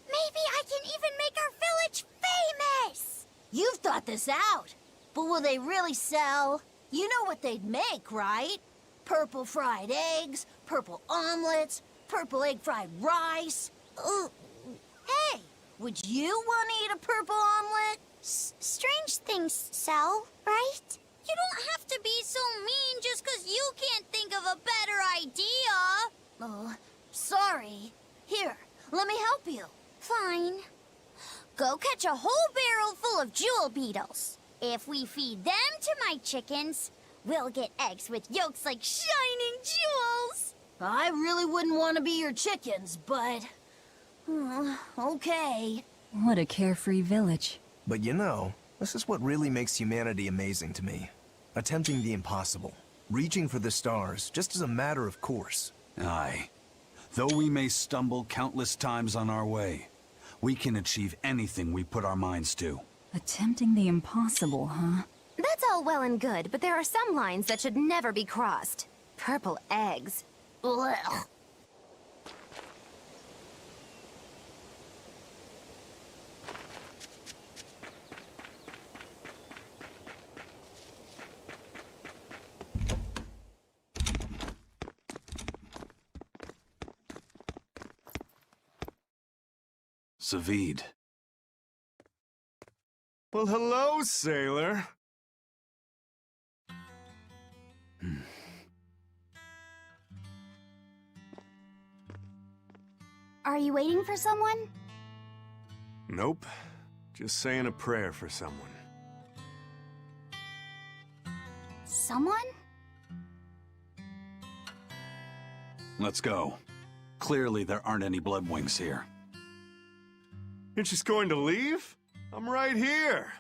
Maybe I can even make our village famous! You've thought this out, but will they really sell? You know what they'd make, right? Purple fried eggs, purple omelets, purple egg fried rice. Hey, would you want to eat a purple omelet? Strange things sell, right? You don't have to be so mean just 'cause you can't think of a better idea. Oh, sorry. Here, let me help you. Fine. Go catch a whole barrel full of jewel beetles. If we feed them to my chickens, we'll get eggs with yolks like shining jewels. I really wouldn't want to be your chickens, but... okay. What a carefree village. But you know, this is what really makes humanity amazing to me. Attempting the impossible. Reaching for the stars, just as a matter of course. Aye. Though we may stumble countless times on our way, we can achieve anything we put our minds to. Attempting the impossible, huh? That's all well and good, but there are some lines that should never be crossed. Purple eggs. Blech. Savid. Well, hello, sailor. Are you waiting for someone? Nope. Just saying a prayer for someone. Someone? Let's go. Clearly there aren't any bloodwings here. You're just going to leave? I'm right here.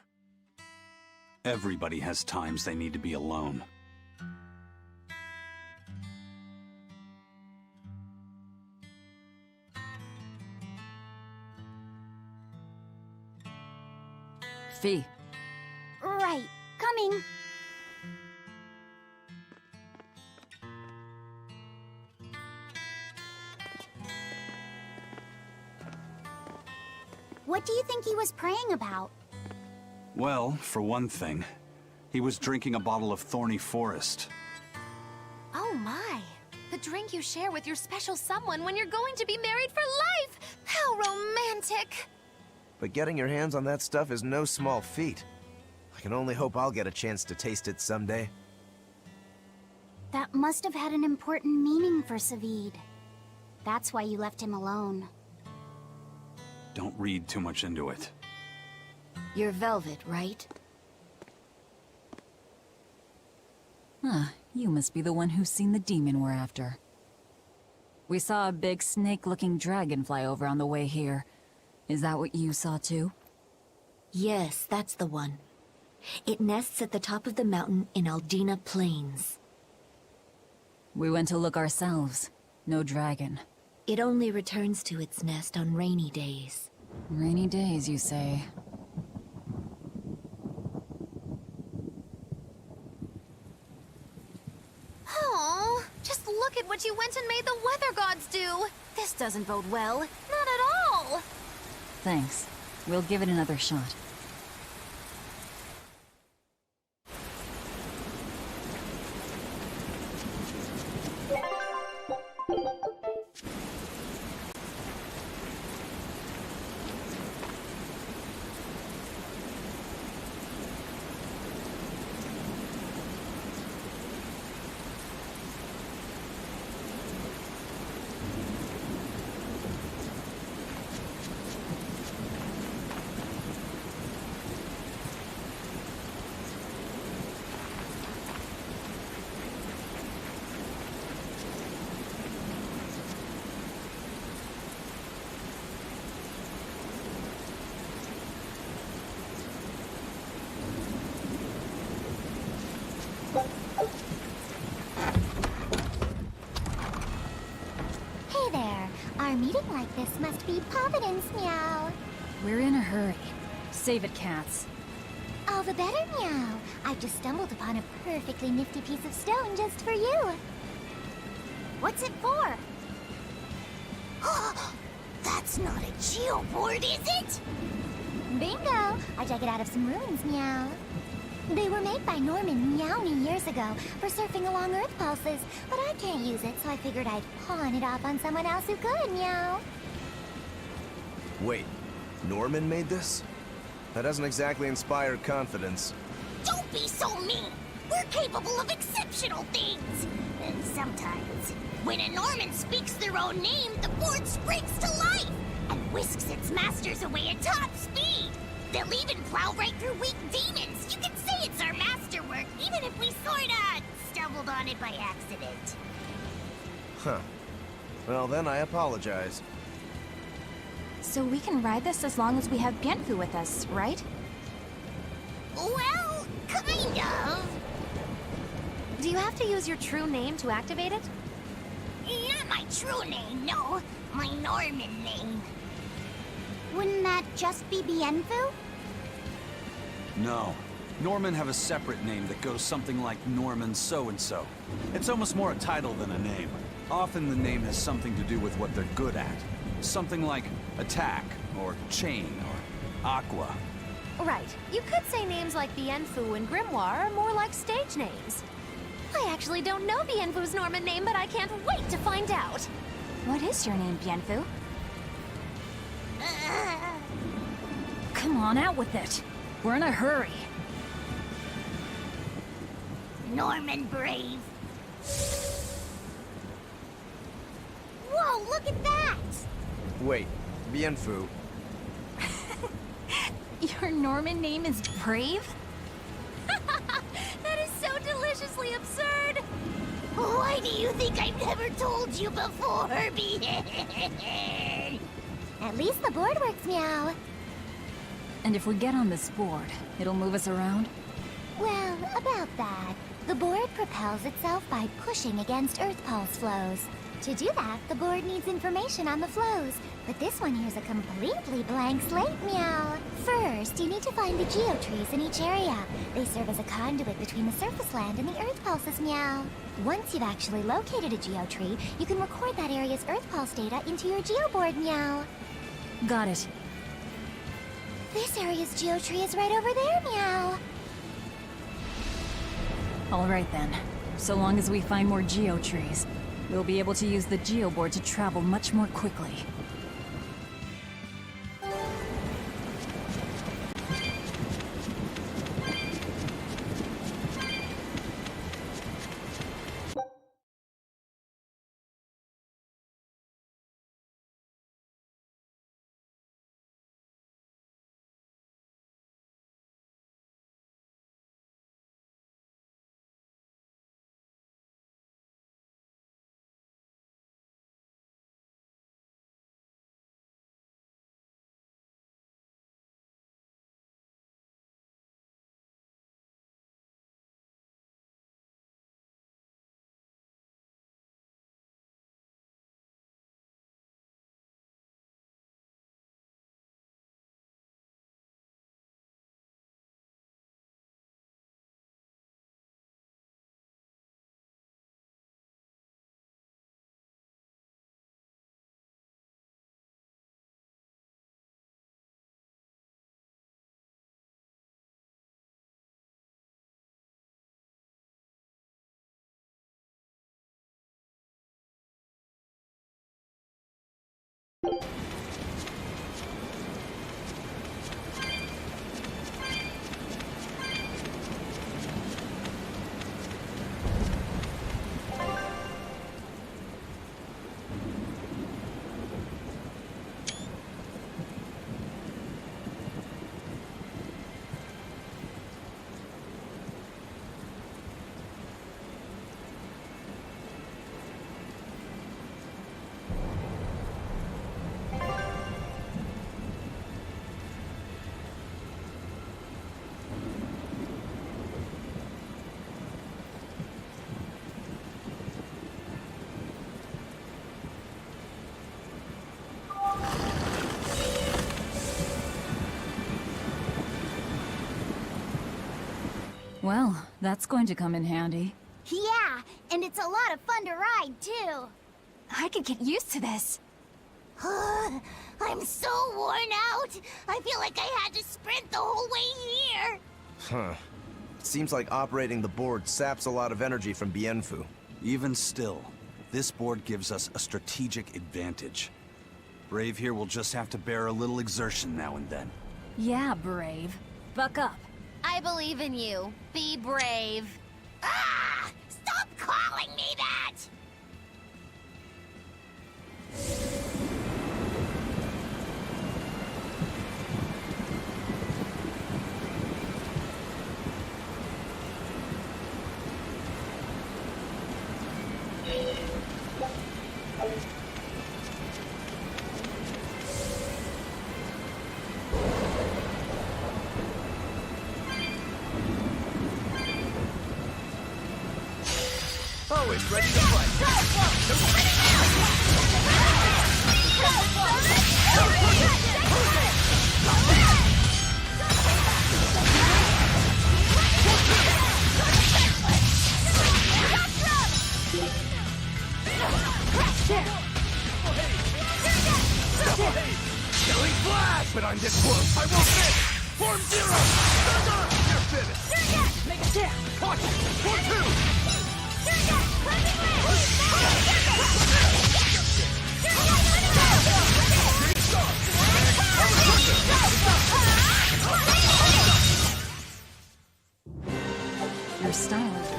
Everybody has times they need to be alone. Fee. Right. Coming. What do you think he was praying about? Well, for one thing, he was drinking a bottle of thorny forest. Oh my. The drink you share with your special someone when you're going to be married for life! How romantic! But getting your hands on that stuff is no small feat. I can only hope I'll get a chance to taste it someday. That must have had an important meaning for Savid. That's why you left him alone. Don't read too much into it. You're Velvet, right? Ah, you must be the one who's seen the demon we're after. We saw a big snake-looking dragon fly over on the way here. Is that what you saw too? Yes, that's the one. It nests at the top of the mountain in Aldina Plains. We went to look ourselves. No dragon. It only returns to its nest on rainy days. Rainy days, you say? Oh, just look at what you went and made the weather gods do. This doesn't bode well. Not at all. Thanks. We'll give it another shot. Hey there. Our meeting like this must be Providence, meow. We're in a hurry. Save it, cats. All the better, meow. I've just stumbled upon a perfectly nifty piece of stone just for you. What's it for? That's not a geoboard, is it? Bingo! I dug it out of some ruins, meow. They were made by Norman Meowny years ago for surfing along Earth pulses, but I can't use it, so I figured I'd pawn it off on someone else who could, meow. Wait, Norman made this? That doesn't exactly inspire confidence. Don't be so mean! We're capable of exceptional things! And sometimes, when a Norman speaks their own name, the board springs to life and whisks its masters away at top speed! They'll even plow right through weak demons! You can say it's our masterwork, even if we sorta stumbled on it by accident. Huh. Well, then I apologize. So we can ride this as long as we have Bienfu with us, right? Well, kind of. Do you have to use your true name to activate it? Not my true name, no. My Norman name. Wouldn't that just be Bienfu? No. Norman have a separate name that goes something like Norman so-and-so. It's almost more a title than a name. Often the name has something to do with what they're good at. Something like attack, or chain, or aqua. Right. You could say names like Bienfu and Grimoire are more like stage names. I actually don't know Bienfu's Norman name, but I can't wait to find out. What is your name, Bienfu? Come on, out with it. We're in a hurry. Norman Brave. Whoa, look at that! Wait, Bienfu. Your Norman name is Brave? That is so deliciously absurd! Why do you think I've never told you before, Bien? At least the board works, meow. And if we get on this board, it'll move us around? Well, about that. The board propels itself by pushing against Earth pulse flows. To do that, the board needs information on the flows, but this one here's a completely blank slate, meow. First, you need to find the geotrees in each area. They serve as a conduit between the surface land and the Earth pulses, meow. Once you've actually located a geotree, you can record that area's Earth pulse data into your geoboard, meow. Got it. This area's geotree is right over there, meow. All right then. So long as we find more geotrees, we'll be able to use the geoboard to travel much more quickly. Well, that's going to come in handy. Yeah, and it's a lot of fun to ride, too. I could get used to this. I'm so worn out. I feel like I had to sprint the whole way here. Huh. Seems like operating the board saps a lot of energy from Bienfu. Even still, this board gives us a strategic advantage. Brave here will just have to bear a little exertion now and then. Yeah, Brave. Buck up. I believe in you. Be brave. Ah! Stop calling me that! Always ready to fight. Killing flash! But I'm this close, I won't miss! Form zero! You're finished! Make a tip! Watch it! Form two! You're stylish.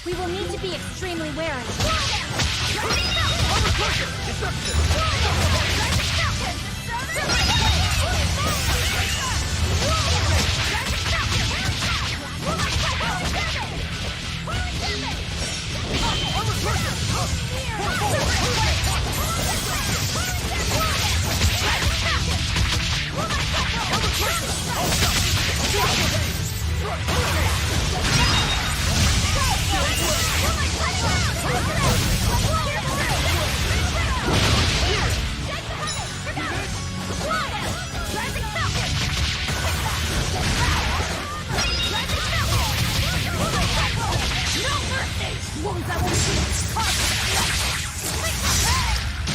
We will need to be extremely wary. Is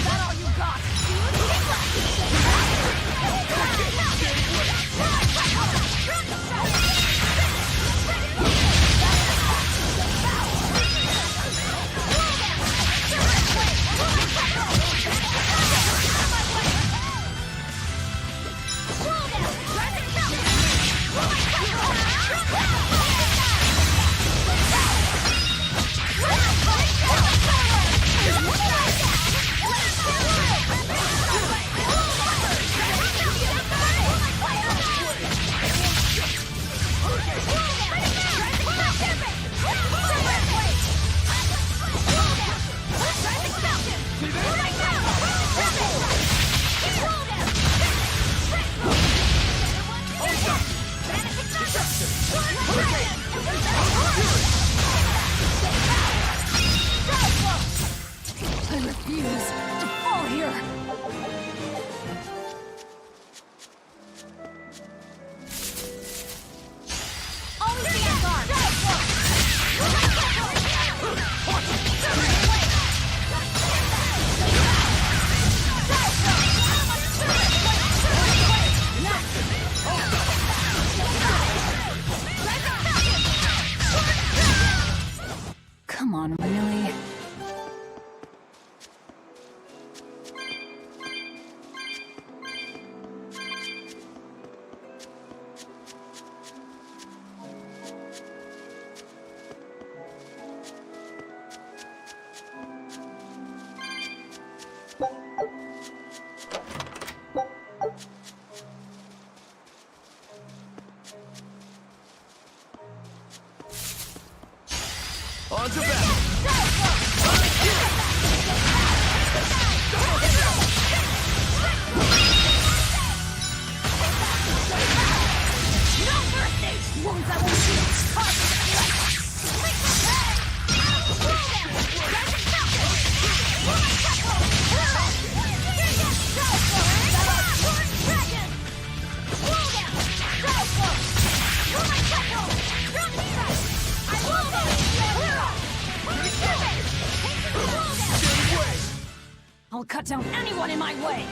that all you got? Come on, really? On to battle! I'll cut down anyone in my way!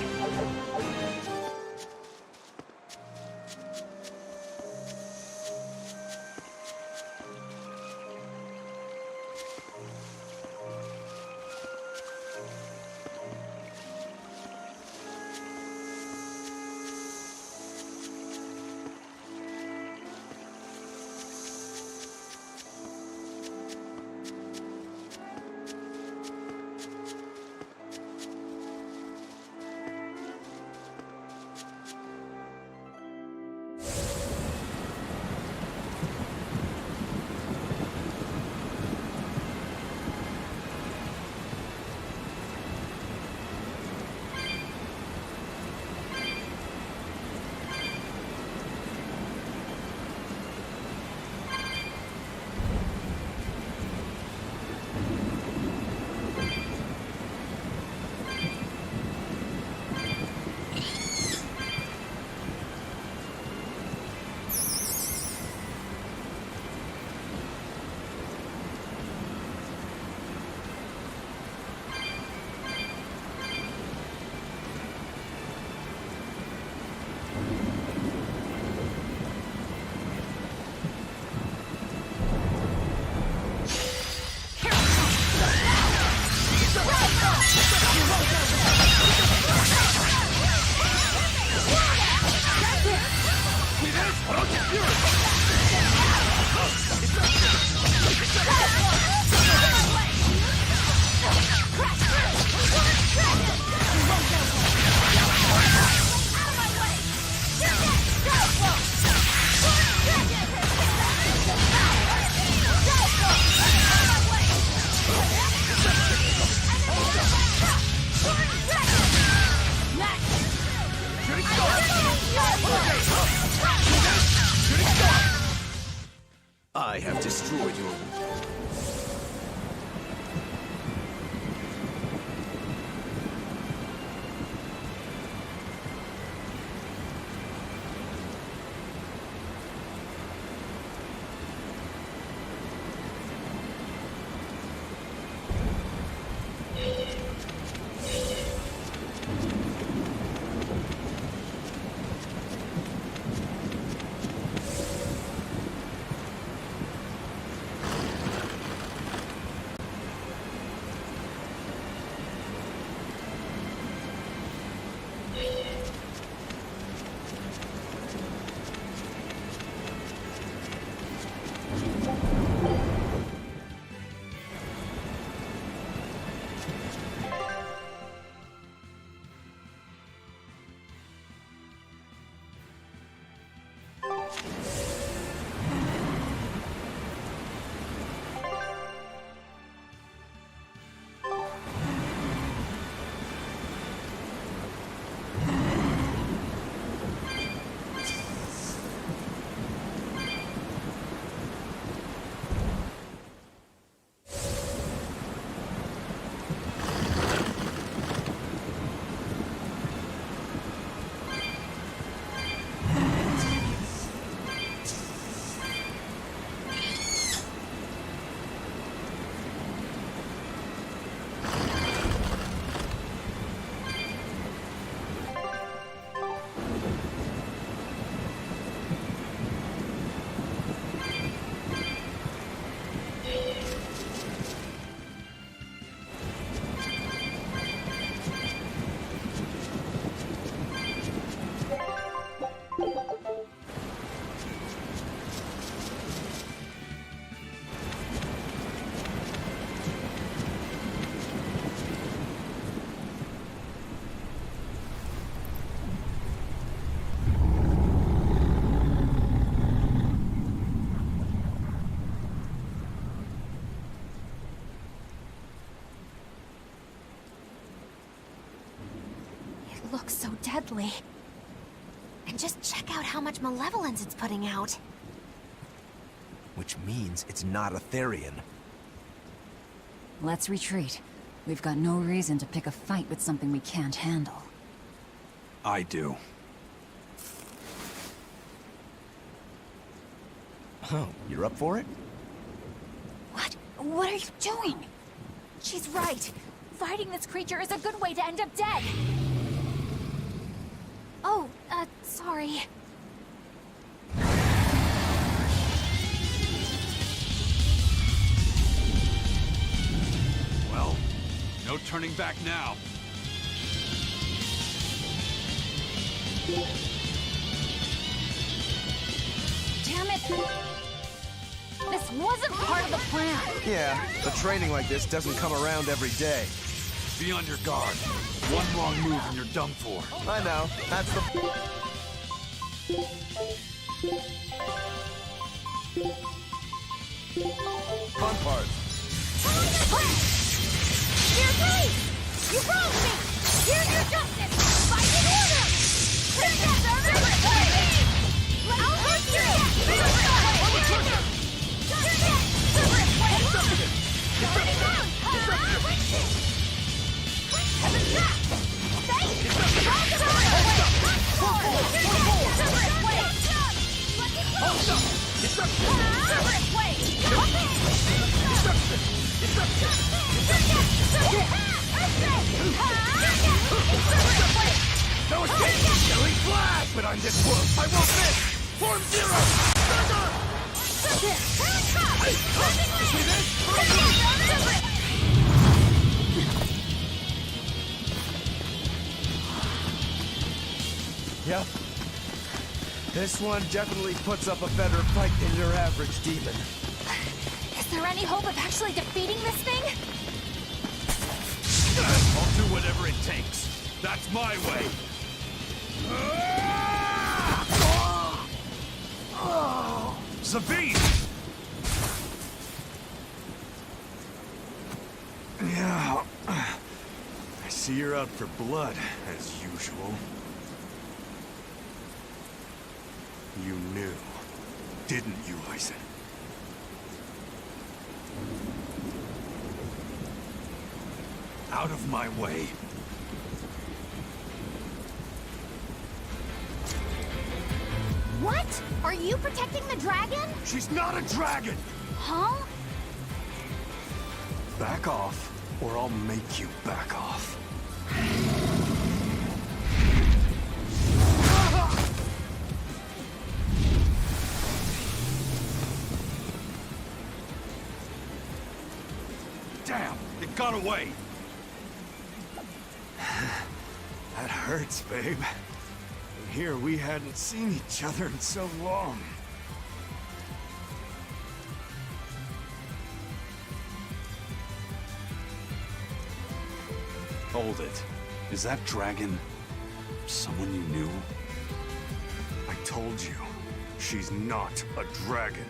I have destroyed your... looks so deadly. And just check out how much malevolence it's putting out. Which means it's not a Therion. Let's retreat. We've got no reason to pick a fight with something we can't handle. I do. Oh, you're up for it? What? What are you doing? She's right. Fighting this creature is a good way to end up dead. Oh, sorry. Well, no turning back now. Damn it! This wasn't part of the plan! Yeah, but training like this doesn't come around every day. Be on your guard. One wrong move and you're done for. I know, that's the... fun part. You're right! You wronged me! Here's your justice! Fight in order! I'll hurt you! No escape! Killing flash! But I'm this world. I won't miss! Form zero! Yep. This one definitely puts up a better fight than your average demon. Is there any hope of actually defeating this thing? I'll do whatever it takes. That's my way. Sabine! Yeah. I see you're out for blood, as usual. You knew, didn't you, Eisen? Out of my way. What? Are you protecting the dragon? She's not a dragon! Huh? Back off, or I'll make you back off. Damn, it got away. That hurts, babe. And here we hadn't seen each other in so long. Hold it. Is that dragon someone you knew? I told you, she's not a dragon.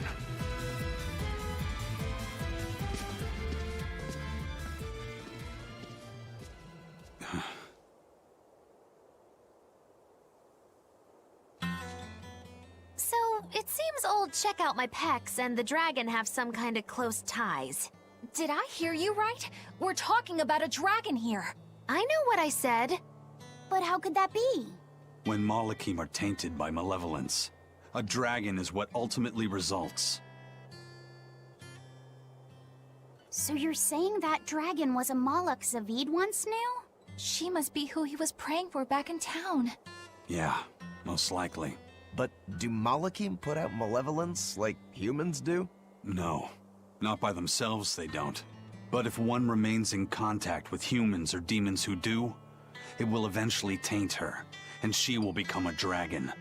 So, it seems old Check Out My Pecs and the dragon have some kind of close ties. Did I hear you right? We're talking about a dragon here. I know what I said. But how could that be? When Malachim are tainted by malevolence, a dragon is what ultimately results. So you're saying that dragon was a Moloch Zavid once knew? She must be who he was praying for back in town. Yeah, most likely. But do Malachim put out malevolence like humans do? No, not by themselves they don't. But if one remains in contact with humans or demons who do, it will eventually taint her, and she will become a dragon.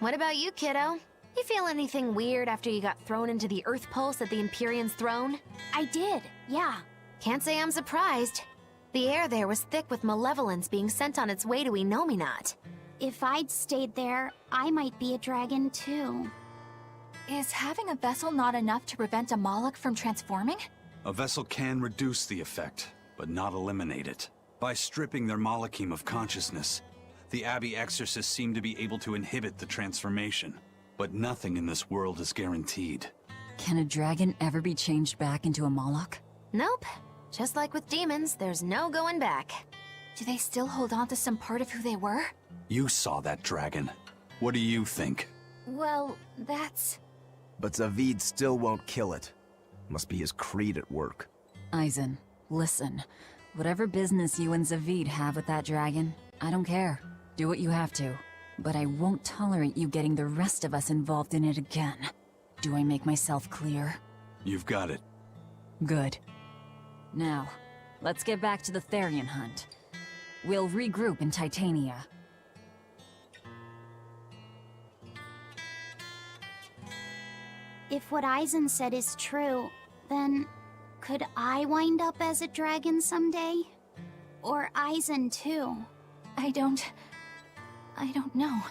What about you, kiddo? You feel anything weird after you got thrown into the Earth Pulse at the Empyrean's throne? I did, yeah. Can't say I'm surprised. The air there was thick with malevolence being sent on its way to Enominat. If I'd stayed there, I might be a dragon too. Is having a vessel not enough to prevent a Moloch from transforming? A vessel can reduce the effect, but not eliminate it. By stripping their Malachim of consciousness, The Abbey exorcists seem to be able to inhibit the transformation, but nothing in this world is guaranteed. Can a dragon ever be changed back into a Moloch? Nope. Just like with demons, there's no going back. Do they still hold on to some part of who they were? You saw that dragon. What do you think? Well, that's... But Zavid still won't kill it. Must be his creed at work. Eisen, listen. Whatever business you and Zavid have with that dragon, I don't care. Do what you have to. But I won't tolerate you getting the rest of us involved in it again. Do I make myself clear? You've got it. Good. Now, let's get back to the Therion hunt. We'll regroup in Titania. If what Eisen said is true, then could I wind up as a dragon someday? Or Eisen too? I don't know.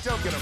Don't get him.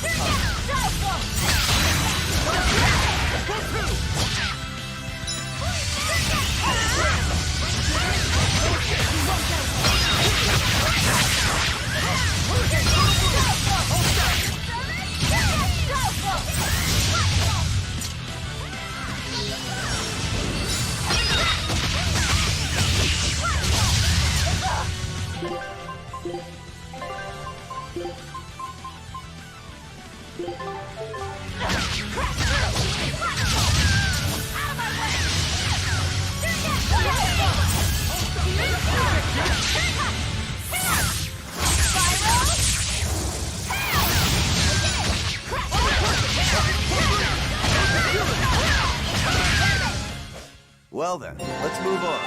Well then, let's move on.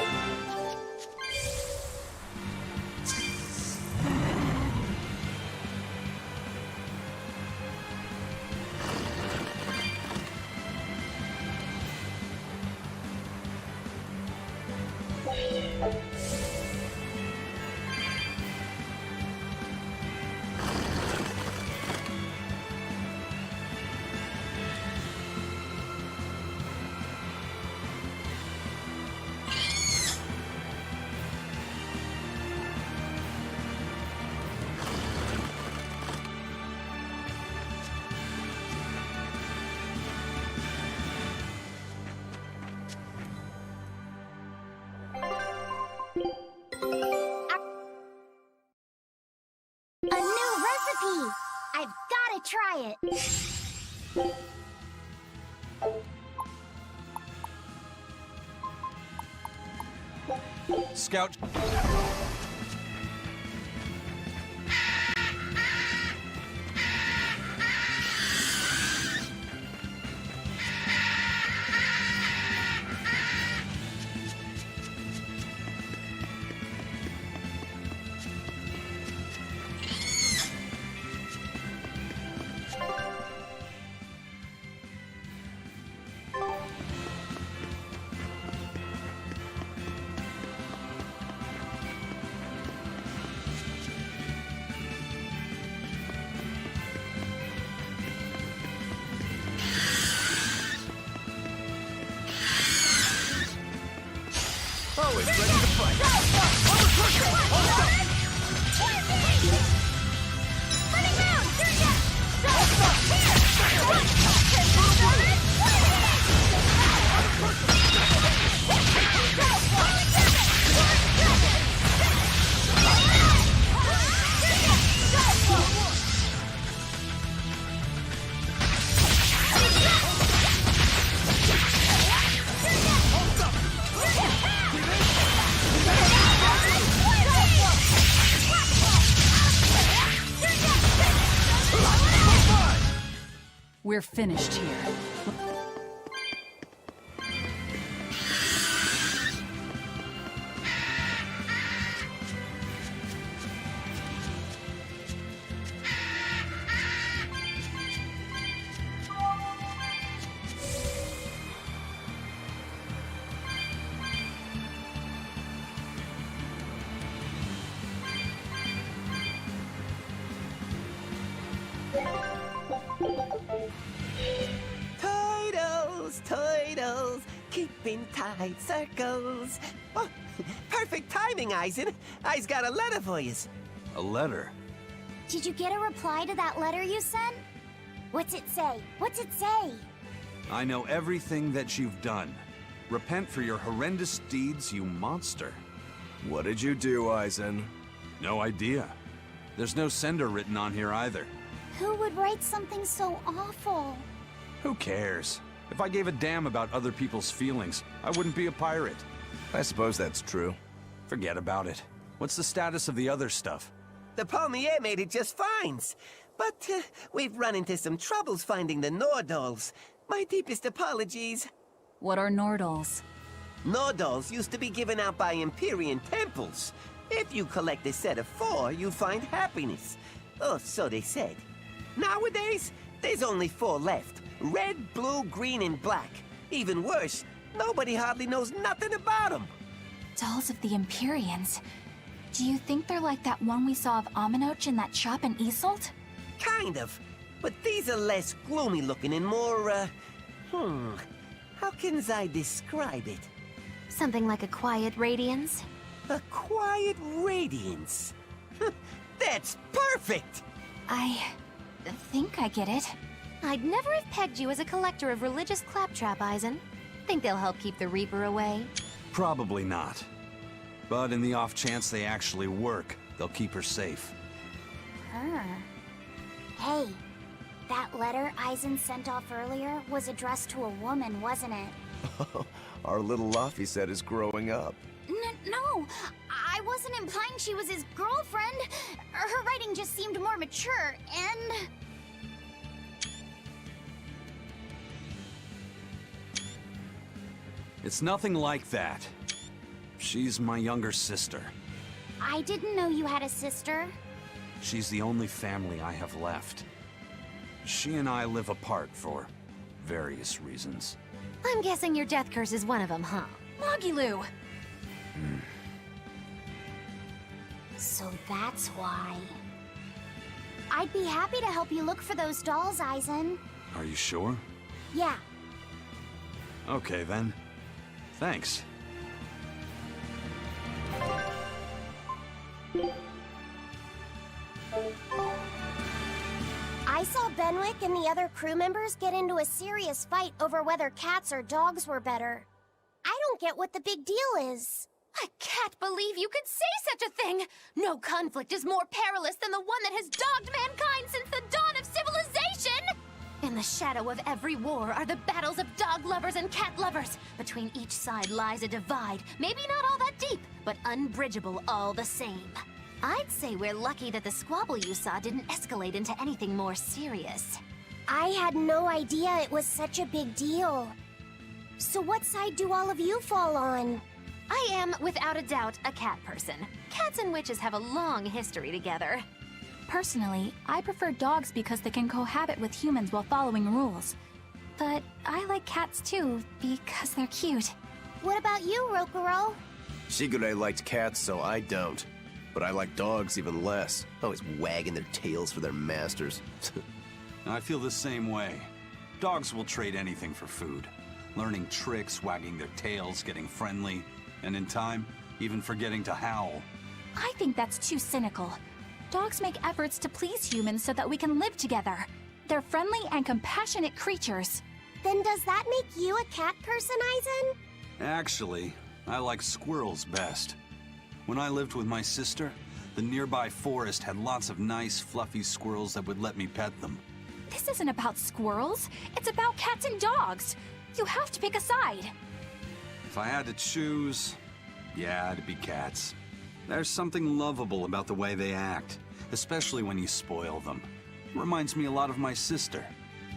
A new recipe! I've gotta try it! Scout... Always ready to fight. We're finished here. Turtles, keeping tight circles. Oh, perfect timing, Eisen. I's got a letter for yous. A letter? Did you get a reply to that letter you sent? What's it say? What's it say? I know everything that you've done. Repent for your horrendous deeds, you monster. What did you do, Eisen? No idea. There's no sender written on here either. Who would write something so awful? Who cares? If I gave a damn about other people's feelings, I wouldn't be a pirate. I suppose that's true. Forget about it. What's the status of the other stuff? The Palmier made it just fine. But we've run into some troubles finding the Nordals. My deepest apologies. What are Nordals? Nordals used to be given out by Empyrean temples. If you collect a set of 4, you find happiness. Oh, so they said. Nowadays, there's only 4 left. Red, blue, green, and black. Even worse, nobody hardly knows nothing about them. Dolls of the Empyreans. Do you think they're like that one we saw of Aminoch in that shop in Isolt? Kind of. But these are less gloomy looking and more, how can I describe it? Something like a quiet radiance? A quiet radiance. That's perfect! I think I get it. I'd never have pegged you as a collector of religious claptrap, Eisen. Think they'll help keep the Reaper away? Probably not. But in the off chance they actually work, they'll keep her safe. Hey, that letter Eisen sent off earlier was addressed to a woman, wasn't it? Our little Laphicet is growing up. No, I wasn't implying she was his girlfriend. Her writing just seemed more mature, and... It's nothing like that. She's my younger sister. I didn't know you had a sister. She's the only family I have left. She and I live apart for various reasons. I'm guessing your death curse is one of them, huh? Mogiloo! So that's why. I'd be happy to help you look for those dolls, Eisen. Are you sure? Yeah. Okay, then. Thanks. I saw Benwick and the other crew members get into a serious fight over whether cats or dogs were better. I don't get what the big deal is. I can't believe you could say such a thing! No conflict is more perilous than the one that has dogged mankind since the dawn of civilization! In the shadow of every war are the battles of dog lovers and cat lovers. Between each side lies a divide, maybe not all that deep, but unbridgeable all the same. I'd say we're lucky that the squabble you saw didn't escalate into anything more serious. I had no idea it was such a big deal. So what side do all of you fall on? I am, without a doubt, a cat person. Cats and witches have a long history together. Personally, I prefer dogs because they can cohabit with humans while following rules. But I like cats too, because they're cute. What about you, Rokuro? Shigure liked cats, so I don't. But I like dogs even less. Always wagging their tails for their masters. I feel the same way. Dogs will trade anything for food. Learning tricks, wagging their tails, getting friendly, and in time, even forgetting to howl. I think that's too cynical. Dogs make efforts to please humans so that we can live together. They're friendly and compassionate creatures. Then does that make you a cat person, Eisen? Actually, I like squirrels best. When I lived with my sister, the nearby forest had lots of nice, fluffy squirrels that would let me pet them. This isn't about squirrels. It's about cats and dogs. You have to pick a side. If I had to choose, yeah, it'd be cats. There's something lovable about the way they act, especially when you spoil them. Reminds me a lot of my sister.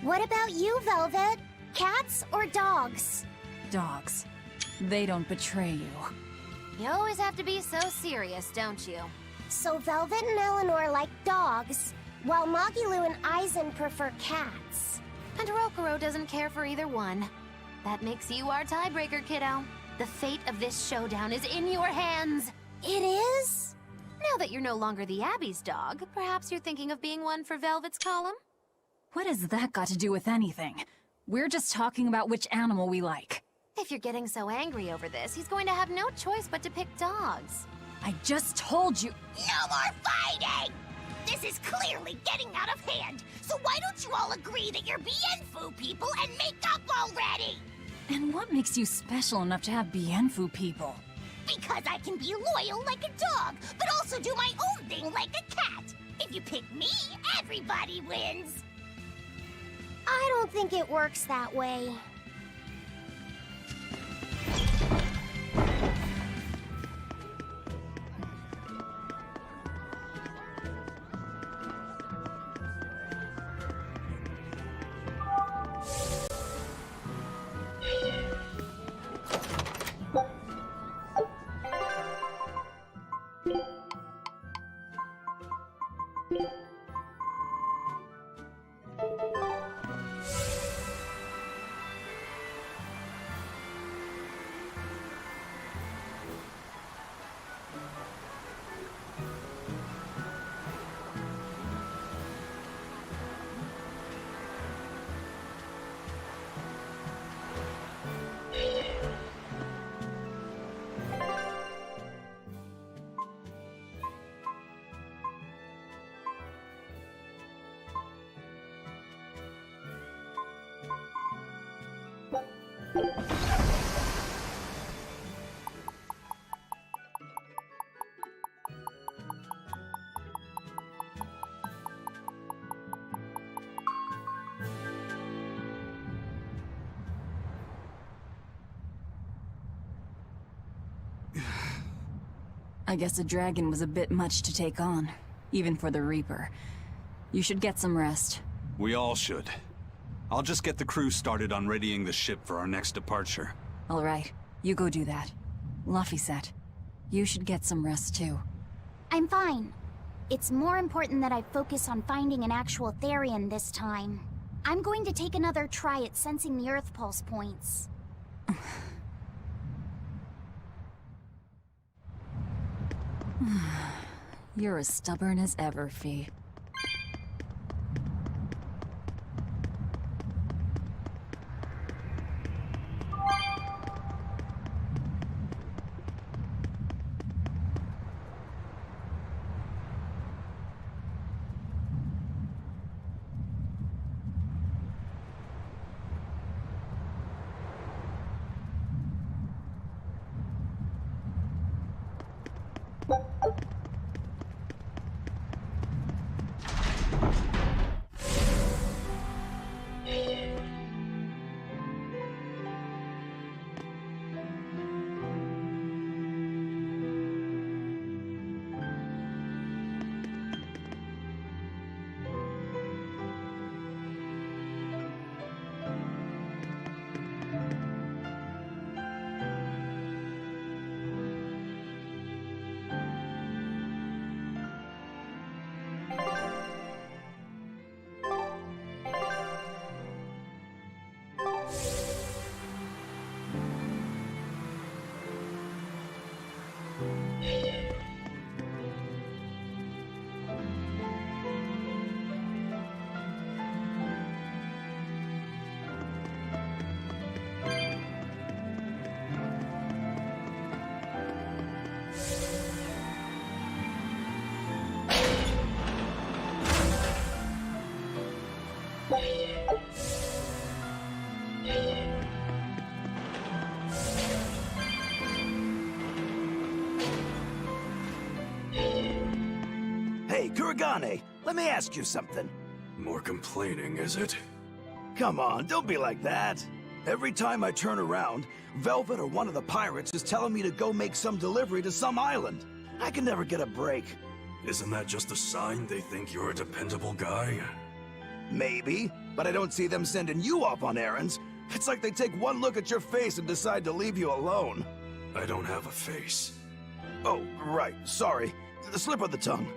What about you, Velvet? Cats or dogs? Dogs. They don't betray you. You always have to be so serious, don't you? So Velvet and Eleanor like dogs, while Magilu and Eisen prefer cats. And Rokuro doesn't care for either one. That makes you our tiebreaker, kiddo. The fate of this showdown is in your hands. It is? Now that you're no longer the Abbey's dog, perhaps you're thinking of being one for Velvet's column? What has that got to do with anything? We're just talking about which animal we like. If you're getting so angry over this, he's going to have no choice but to pick dogs. I just told you. No more fighting! This is clearly getting out of hand, so why don't you all agree that you're Bienfu people and make up already? And what makes you special enough to have Bienfu people? Because I can be loyal like a dog, but also do my own thing like a cat. If you pick me, everybody wins. I don't think it works that way. I guess a dragon was a bit much to take on, even for the Reaper. You should get some rest. We all should. I'll just get the crew started on readying the ship for our next departure. All right, you go do that. Laphicet, you should get some rest too. I'm fine. It's more important that I focus on finding an actual Therion this time. I'm going to take another try at sensing the Earth Pulse points. You're as stubborn as ever, Fee. Morgane, let me ask you something. More complaining, is it? Come on, don't be like that. Every time I turn around, Velvet or one of the pirates is telling me to go make some delivery to some island. I can never get a break. Isn't that just a sign they think you're a dependable guy? Maybe, but I don't see them sending you off on errands. It's like they take one look at your face and decide to leave you alone. I don't have a face. Oh, right, sorry. The slip of the tongue.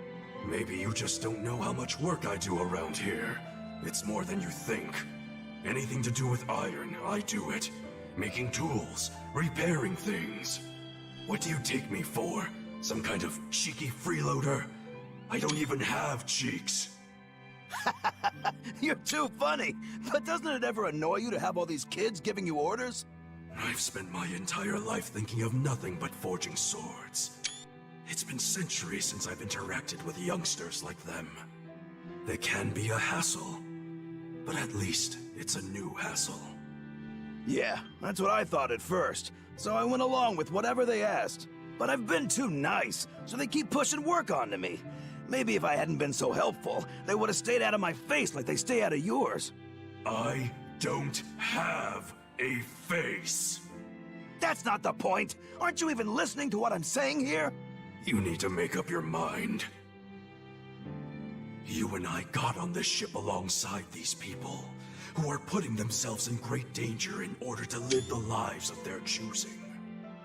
Maybe you just don't know how much work I do around here. It's more than you think. Anything to do with iron, I do it. Making tools, repairing things. What do you take me for? Some kind of cheeky freeloader? I don't even have cheeks. You're too funny. But doesn't it ever annoy you to have all these kids giving you orders? I've spent my entire life thinking of nothing but forging swords. It's been centuries since I've interacted with youngsters like them. They can be a hassle, but at least it's a new hassle. Yeah, that's what I thought at first, so I went along with whatever they asked. But I've been too nice, so they keep pushing work onto me. Maybe if I hadn't been so helpful, they would have stayed out of my face like they stay out of yours. I don't have a face. That's not the point. Aren't you even listening to what I'm saying here? You need to make up your mind. You and I got on this ship alongside these people, who are putting themselves in great danger in order to live the lives of their choosing.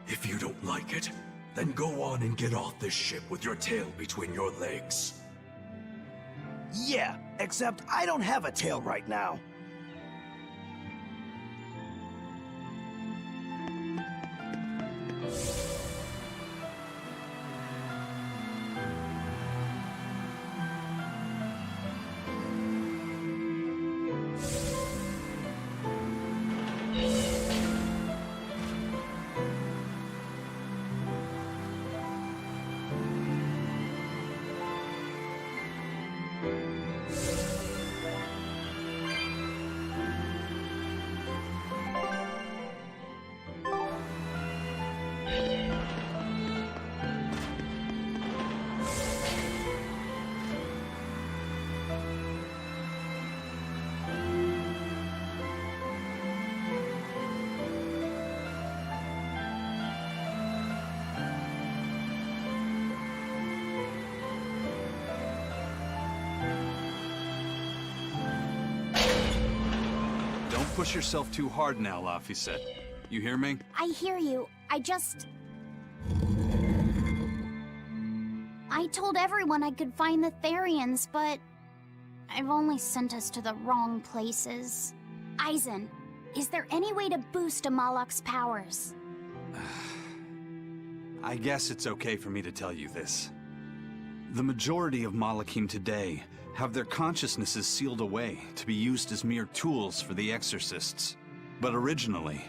If you don't like it, then go on and get off this ship with your tail between your legs. Yeah, except I don't have a tail right now. Push yourself too hard now, Laphicet. You hear me? I hear you. I told everyone I could find the Therions, but I've only sent us to the wrong places. Eisen, is there any way to boost Amalok's powers? I guess it's okay for me to tell you this. The majority of Malachim today have their consciousnesses sealed away to be used as mere tools for the exorcists. But originally,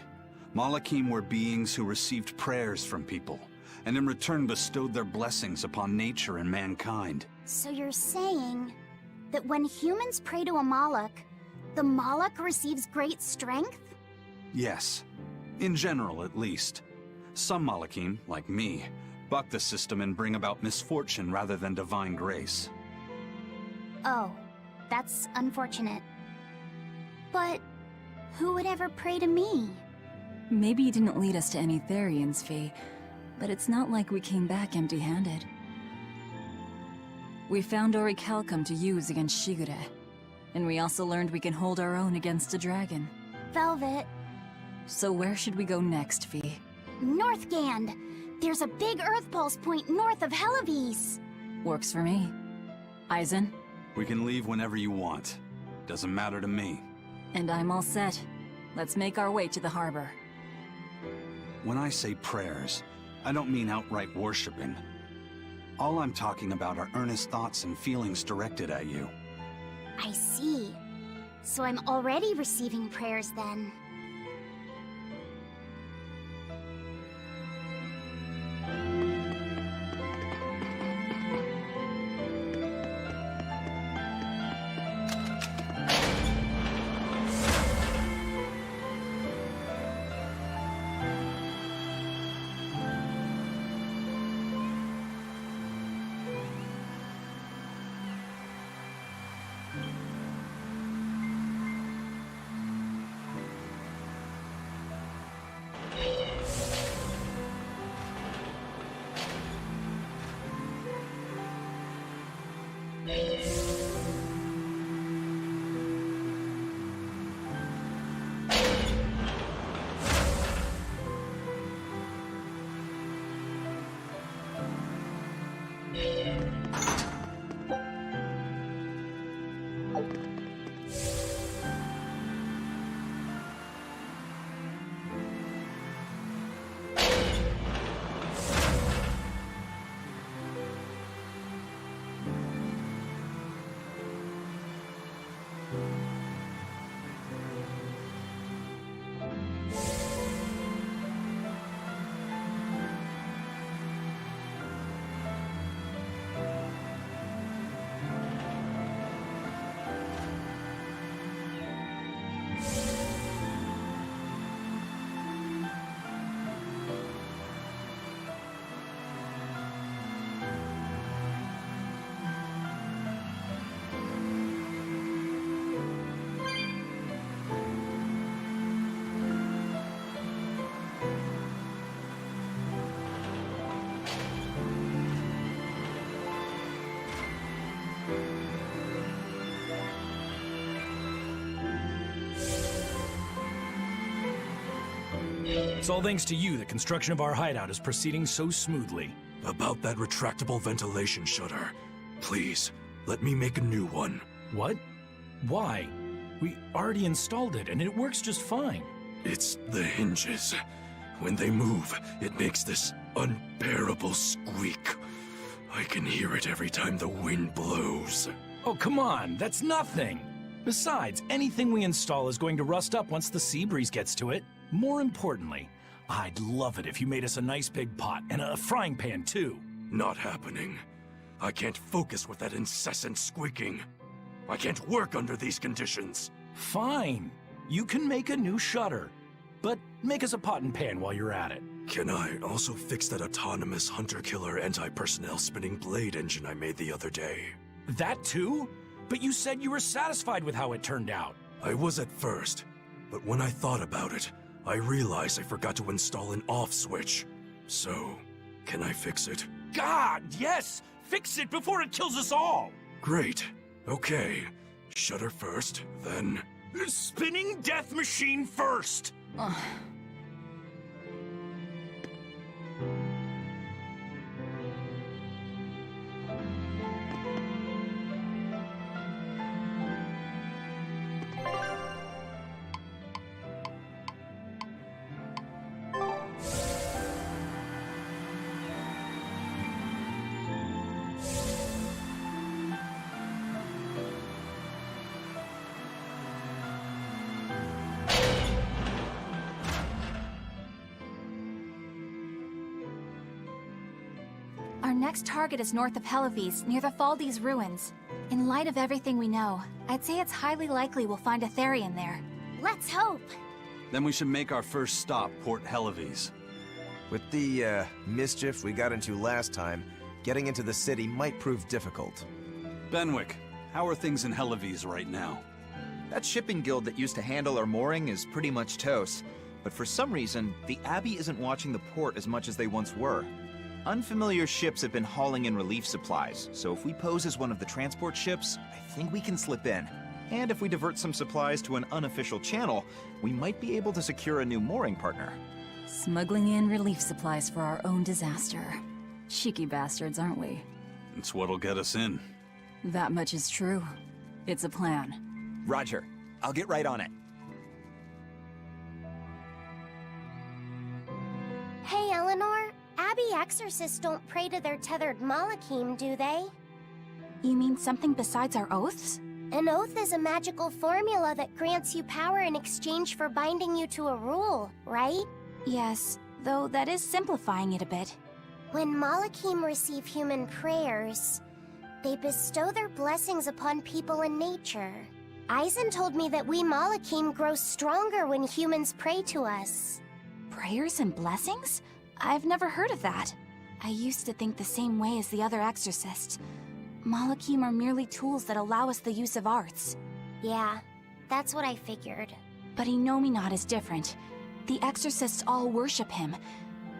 Malachim were beings who received prayers from people, and in return bestowed their blessings upon nature and mankind. So you're saying that when humans pray to a Malak, the Malak receives great strength? Yes. In general, at least. Some Malachim, like me, buck the system and bring about misfortune rather than divine grace. Oh, that's unfortunate. But who would ever pray to me? Maybe you didn't lead us to any Therions, Fee, but it's not like we came back empty-handed. We found Orichalcum to use against Shigure, and we also learned we can hold our own against a dragon. Velvet. So where should we go next, Fee? Northgand! There's a big Earth Pulse point north of Helavis. Works for me. Eisen? We can leave whenever you want. Doesn't matter to me. And I'm all set. Let's make our way to the harbor. When I say prayers, I don't mean outright worshiping. All I'm talking about are earnest thoughts and feelings directed at you. I see. So I'm already receiving prayers then. It's all thanks to you that construction of our hideout is proceeding so smoothly. About that retractable ventilation shutter, please, let me make a new one. What? Why? We already installed it, and it works just fine. It's the hinges. When they move, it makes this unbearable squeak. I can hear it every time the wind blows. Oh, come on, that's nothing! Besides, anything we install is going to rust up once the sea breeze gets to it. More importantly, I'd love it if you made us a nice big pot and a frying pan, too. Not happening. I can't focus with that incessant squeaking. I can't work under these conditions. Fine. You can make a new shutter. But make us a pot and pan while you're at it. Can I also fix that autonomous hunter-killer anti-personnel spinning blade engine I made the other day? That too? But you said you were satisfied with how it turned out. I was at first, but when I thought about it, I realized I forgot to install an off switch. So, can I fix it? God, yes! Fix it before it kills us all! Great. Okay. Shutter first, then... Spinning death machine first! Our next target is north of Helives, near the Faldes ruins. In light of everything we know, I'd say it's highly likely we'll find a Therion there. Let's hope. Then we should make our first stop, Port Helives. With the, mischief we got into last time, getting into the city might prove difficult. Benwick, how are things in Helives right now? That shipping guild that used to handle our mooring is pretty much toast. But for some reason, the Abbey isn't watching the port as much as they once were. Unfamiliar ships have been hauling in relief supplies, so if we pose as one of the transport ships, I think we can slip in. And if we divert some supplies to an unofficial channel, we might be able to secure a new mooring partner. Smuggling in relief supplies for our own disaster. Cheeky bastards, aren't we? It's what'll get us in. That much is true. It's a plan. Roger. I'll get right on it. Hey, Eleanor. Abbey exorcists don't pray to their tethered Malachim, do they? You mean something besides our oaths? An oath is a magical formula that grants you power in exchange for binding you to a rule, right? Yes, though that is simplifying it a bit. When Malachim receive human prayers, they bestow their blessings upon people and nature. Eisen told me that we Malachim grow stronger when humans pray to us. Prayers and blessings? I've never heard of that. I used to think the same way as the other exorcists. Malachim are merely tools that allow us the use of arts. Yeah, that's what I figured. But Inominat is different. The exorcists all worship him.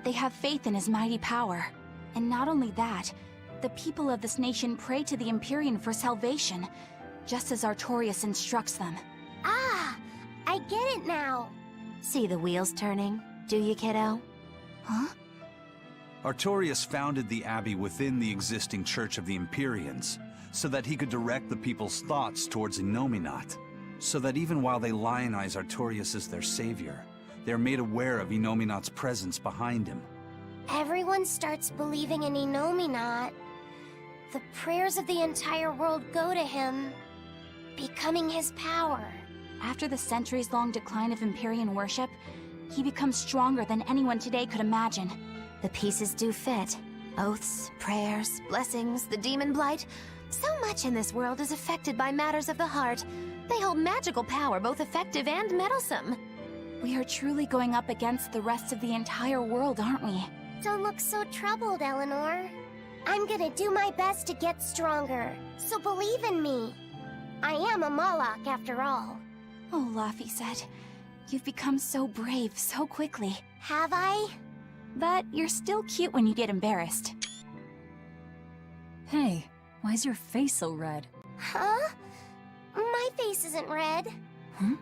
They have faith in his mighty power. And not only that, The people of this nation pray to the Empyrean for salvation, just as Artorias instructs them. Ah, I get it now. See the wheels turning, do you, kiddo? Huh? Artorias founded the Abbey within the existing Church of the Empyreans, so that he could direct the people's thoughts towards Innominat, so that even while they lionize Artorias as their savior, they are made aware of Innominat's presence behind him. Everyone starts believing in Innominat. The prayers of the entire world go to him, becoming his power. After the centuries-long decline of Empyrean worship, he becomes stronger than anyone today could imagine. The pieces do fit. Oaths, prayers, blessings, the demon blight. So much in this world is affected by matters of the heart. They hold magical power, both effective and meddlesome. We are truly going up against the rest of the entire world, aren't we? Don't look so troubled, Eleanor. I'm gonna do my best to get stronger, so believe in me. I am a Moloch, after all. Oh, Laphicet, you've become so brave so quickly. Have I? But you're still cute when you get embarrassed. Hey, why's your face so red? Huh? My face isn't red. Hmm?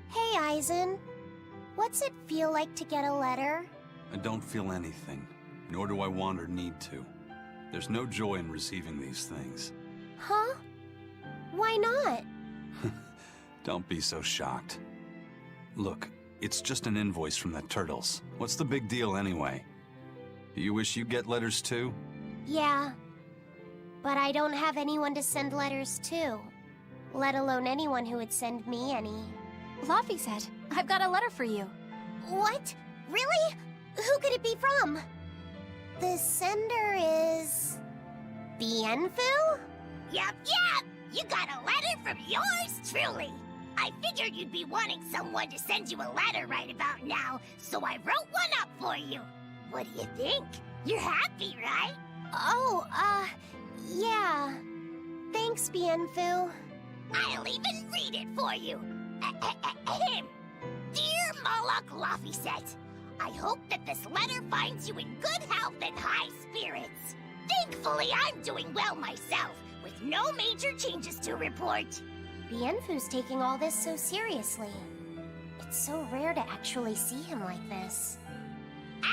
Hey, Eisen. What's it feel like to get a letter? I don't feel anything, nor do I want or need to. There's no joy in receiving these things. Huh? Why not? Don't be so shocked. Look, it's just an invoice from the turtles. What's the big deal anyway? Do you wish you get letters too? Yeah. But I don't have anyone to send letters to. Let alone anyone who would send me any. Laphicet, I've got a letter for you. What? Really? Who could it be from? The sender is... Bienfu? Yup. You got a letter from yours truly. I figured you'd be wanting someone to send you a letter right about now, so I wrote one up for you. What do you think? You're happy, right? Oh, yeah. Thanks, Bienfu. I'll even read it for you. Dear Moloch Laphicet, I hope that this letter finds you in good health and high spirits. Thankfully, I'm doing well myself, with no major changes to report. Bienfu's taking all this so seriously. It's so rare to actually see him like this.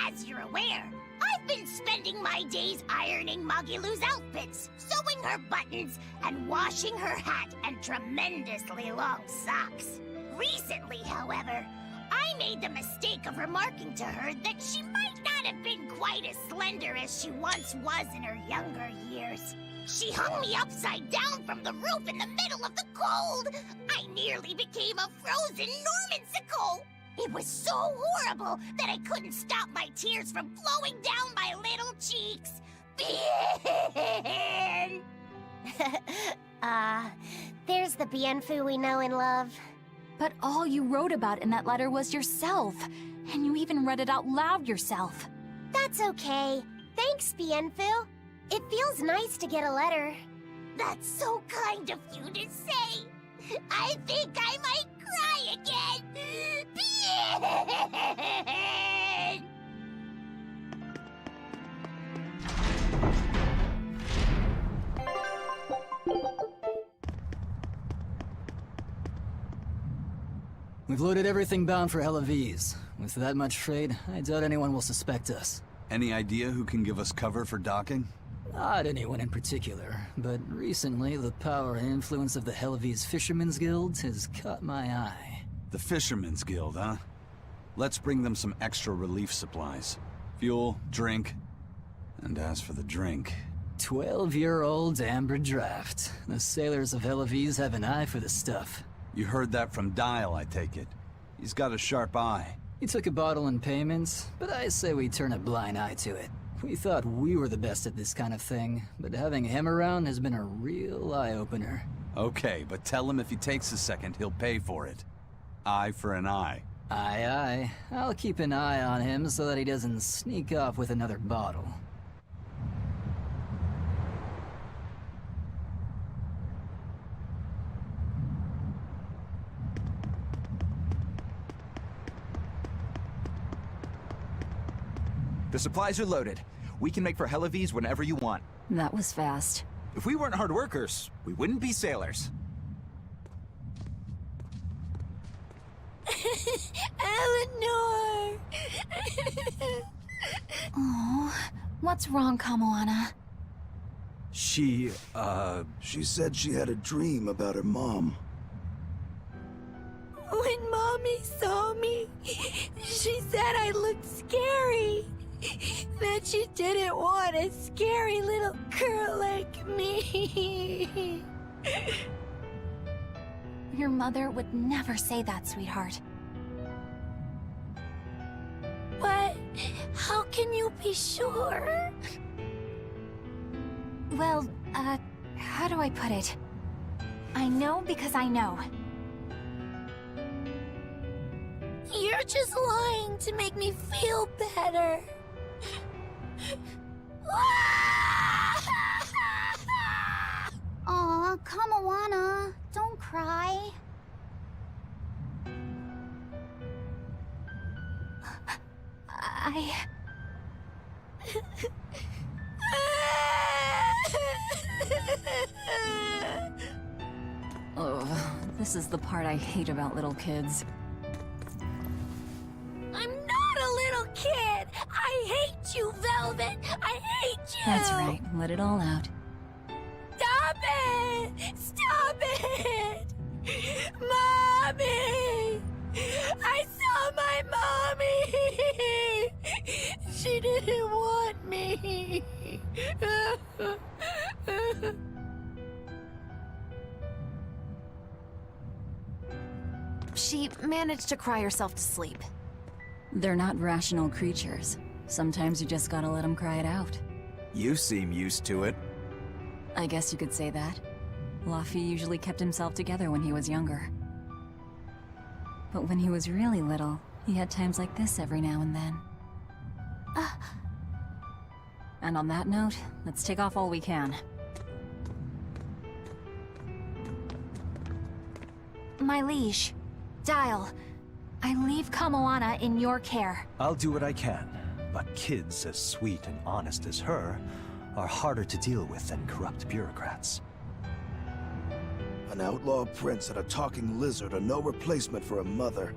As you're aware, I've been spending my days ironing Magilu's outfits, sewing her buttons, and washing her hat and tremendously long socks. Recently, however, I made the mistake of remarking to her that she might not have been quite as slender as she once was in her younger years. She hung me upside down from the roof in the middle of the cold. I nearly became a frozen Normansicle. It was so horrible that I couldn't stop my tears from flowing down my little cheeks. There's the Bienfu we know and love. But all you wrote about in that letter was yourself. And you even read it out loud yourself. That's okay. Thanks, Bienfu. It feels nice to get a letter. That's so kind of you to say. I think I might cry again. We've loaded everything bound for Helaviz. With that much freight, I doubt anyone will suspect us. Any idea who can give us cover for docking? Not anyone in particular, but recently the power and influence of the Helaviz Fishermen's Guild has caught my eye. The Fishermen's Guild, huh? Let's bring them some extra relief supplies. Fuel, drink. And as for the drink... 12-year-old amber draft. The sailors of Helaviz have an eye for the stuff. You heard that from Dial, I take it. He's got a sharp eye. He took a bottle in payments, but I say we turn a blind eye to it. We thought we were the best at this kind of thing, but having him around has been a real eye-opener. Okay, but tell him if he takes a second, he'll pay for it. Eye for an eye. Aye, aye. I'll keep an eye on him so that he doesn't sneak off with another bottle. The supplies are loaded. We can make for Helavies whenever you want. That was fast. If we weren't hard workers, we wouldn't be sailors. Eleanor! Oh, what's wrong, Kamoana? She said she had a dream about her mom. When Mommy saw me, she said I looked scary. That she didn't want a scary little girl like me. Your mother would never say that, sweetheart. But how can you be sure? Well, how do I put it? I know because I know. You're just lying to make me feel better. Aw, Kamoana, don't cry. Oh, this is the part I hate about little kids. I'm not a little kid! I hate you, Velvet! I hate you! That's right, let it all out. Stop it! Stop it! Mommy! I saw my mommy! She didn't want me! She managed to cry herself to sleep. They're not rational creatures. Sometimes you just gotta let them cry it out. You seem used to it. I guess you could say that. Laffy usually kept himself together when he was younger. But when he was really little, he had times like this every now and then. And on that note, let's take off all we can. My liege, Dial, I leave Kamoana in your care. I'll do what I can, but kids as sweet and honest as her are harder to deal with than corrupt bureaucrats. An outlaw prince and a talking lizard are no replacement for a mother.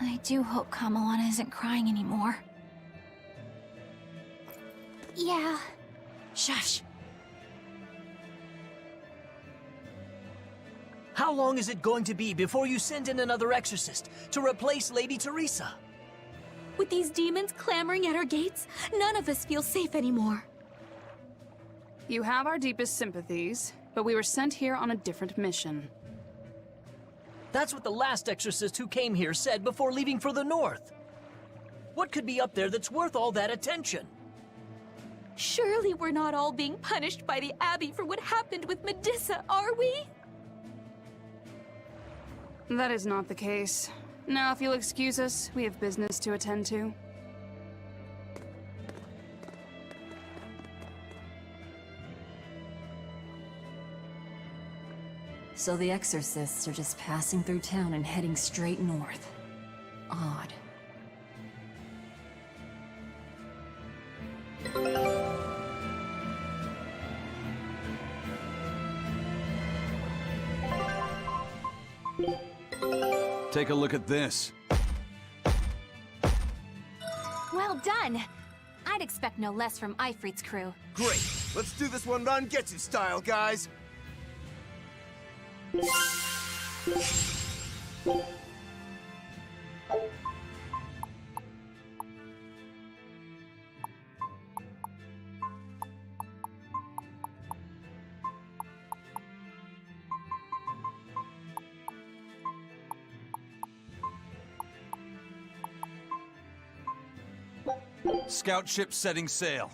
I do hope Kamoana isn't crying anymore. Yeah. Shush! How long is it going to be before you send in another exorcist to replace Lady Teresa? With these demons clamoring at our gates, none of us feel safe anymore. You have our deepest sympathies, but we were sent here on a different mission. That's what the last exorcist who came here said before leaving for the north. What could be up there that's worth all that attention? Surely we're not all being punished by the Abbey for what happened with Medissa, are we? That is not the case. Now, if you'll excuse us, we have business to attend to. So the exorcists are just passing through town and heading straight north. Odd. Take a look at this. Well done! I'd expect no less from Ifrit's crew. Great! Let's do this one on Getsu style, guys! Scout ship setting sail.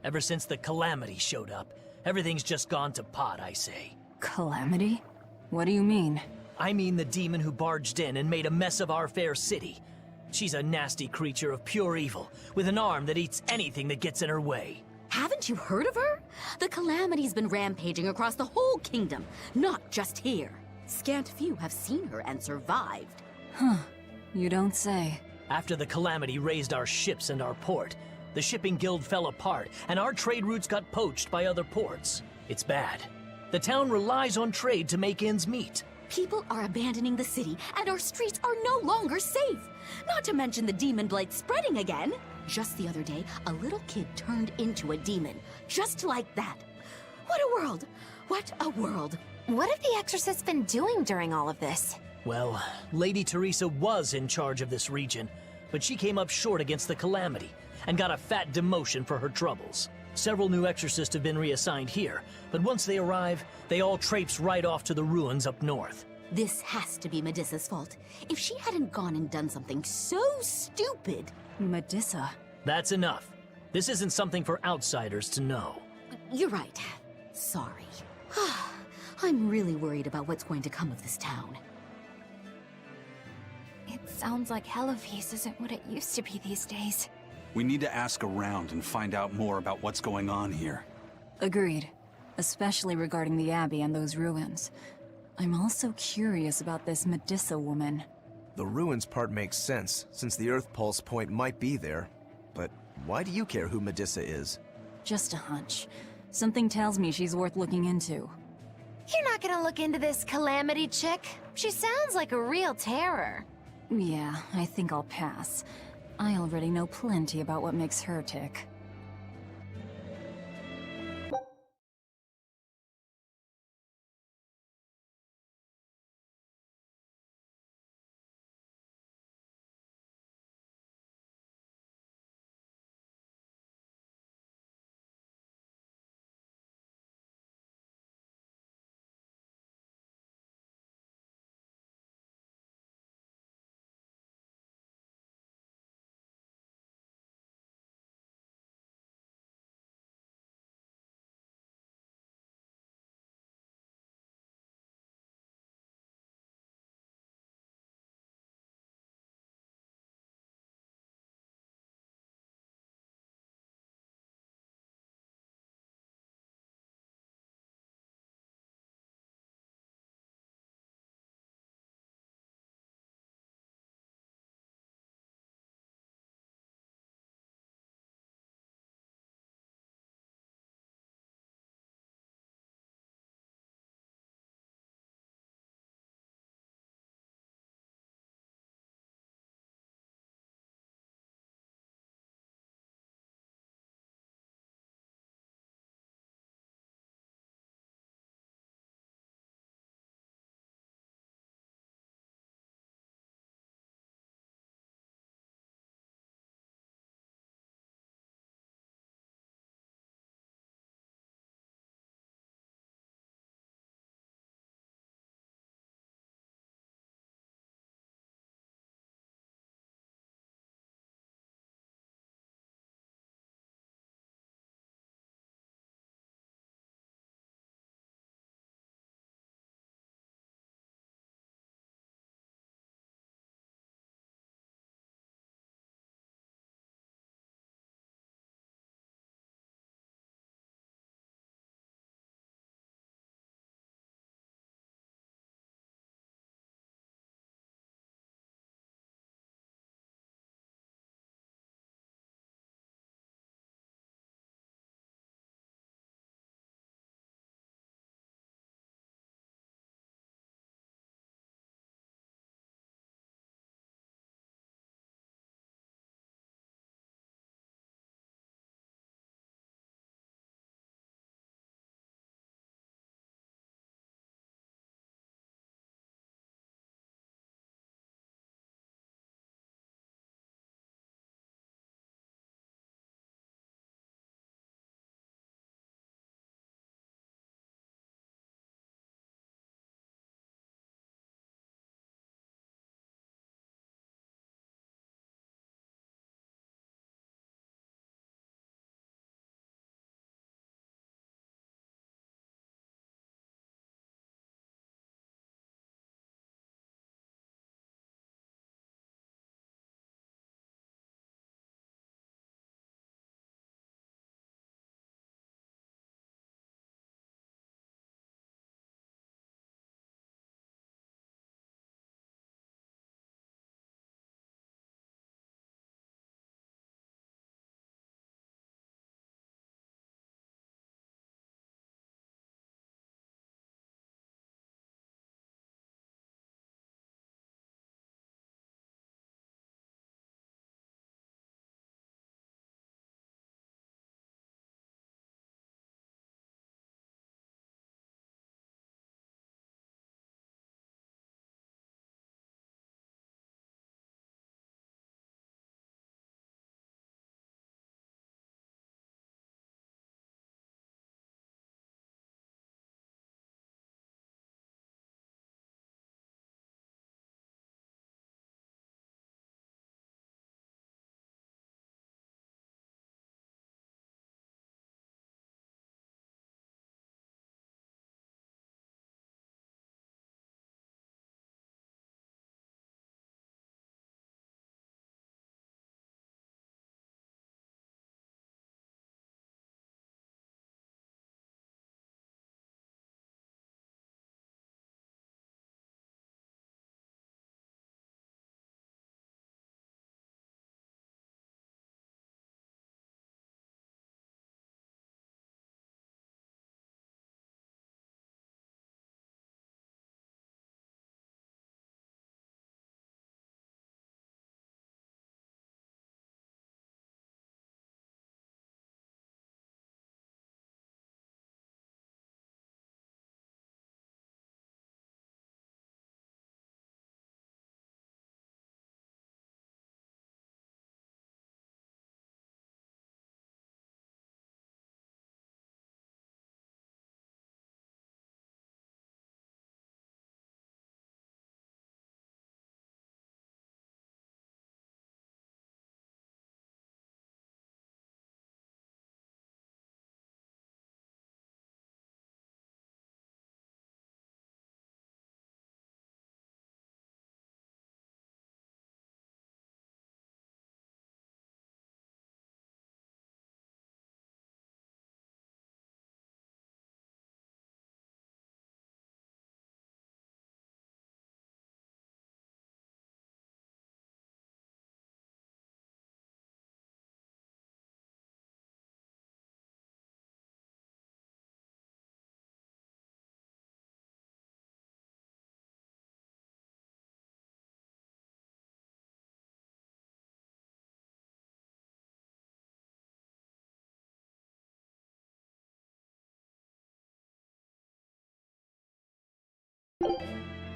Ever since the Calamity showed up, everything's just gone to pot, I say. Calamity? What do you mean? I mean the demon who barged in and made a mess of our fair city. She's a nasty creature of pure evil, with an arm that eats anything that gets in her way. Haven't you heard of her? The Calamity's been rampaging across the whole kingdom, not just here. Scant few have seen her and survived. Huh. You don't say. After the Calamity raised our ships and our port, the shipping guild fell apart, and our trade routes got poached by other ports. It's bad. The town relies on trade to make ends meet. People are abandoning the city, and our streets are no longer safe. Not to mention the demon blight spreading again. Just the other day, a little kid turned into a demon. Just like that. What a world! What a world! What have the Exorcists been doing during all of this? Well, Lady Teresa was in charge of this region, but she came up short against the Calamity and got a fat demotion for her troubles. Several new exorcists have been reassigned here, but once they arrive, they all traipse right off to the ruins up north. This has to be Medissa's fault. If she hadn't gone and done something so stupid... Medissa? That's enough. This isn't something for outsiders to know. You're right. Sorry. I'm really worried about what's going to come of this town. It sounds like Hellafeast isn't what it used to be these days. We need to ask around and find out more about what's going on here. Agreed. Especially regarding the Abbey and those ruins. I'm also curious about this Medissa woman. The ruins part makes sense, since the Earth Pulse point might be there. But why do you care who Medissa is? Just a hunch. Something tells me she's worth looking into. You're not gonna look into this Calamity chick? She sounds like a real terror. Yeah, I think I'll pass. I already know plenty about what makes her tick.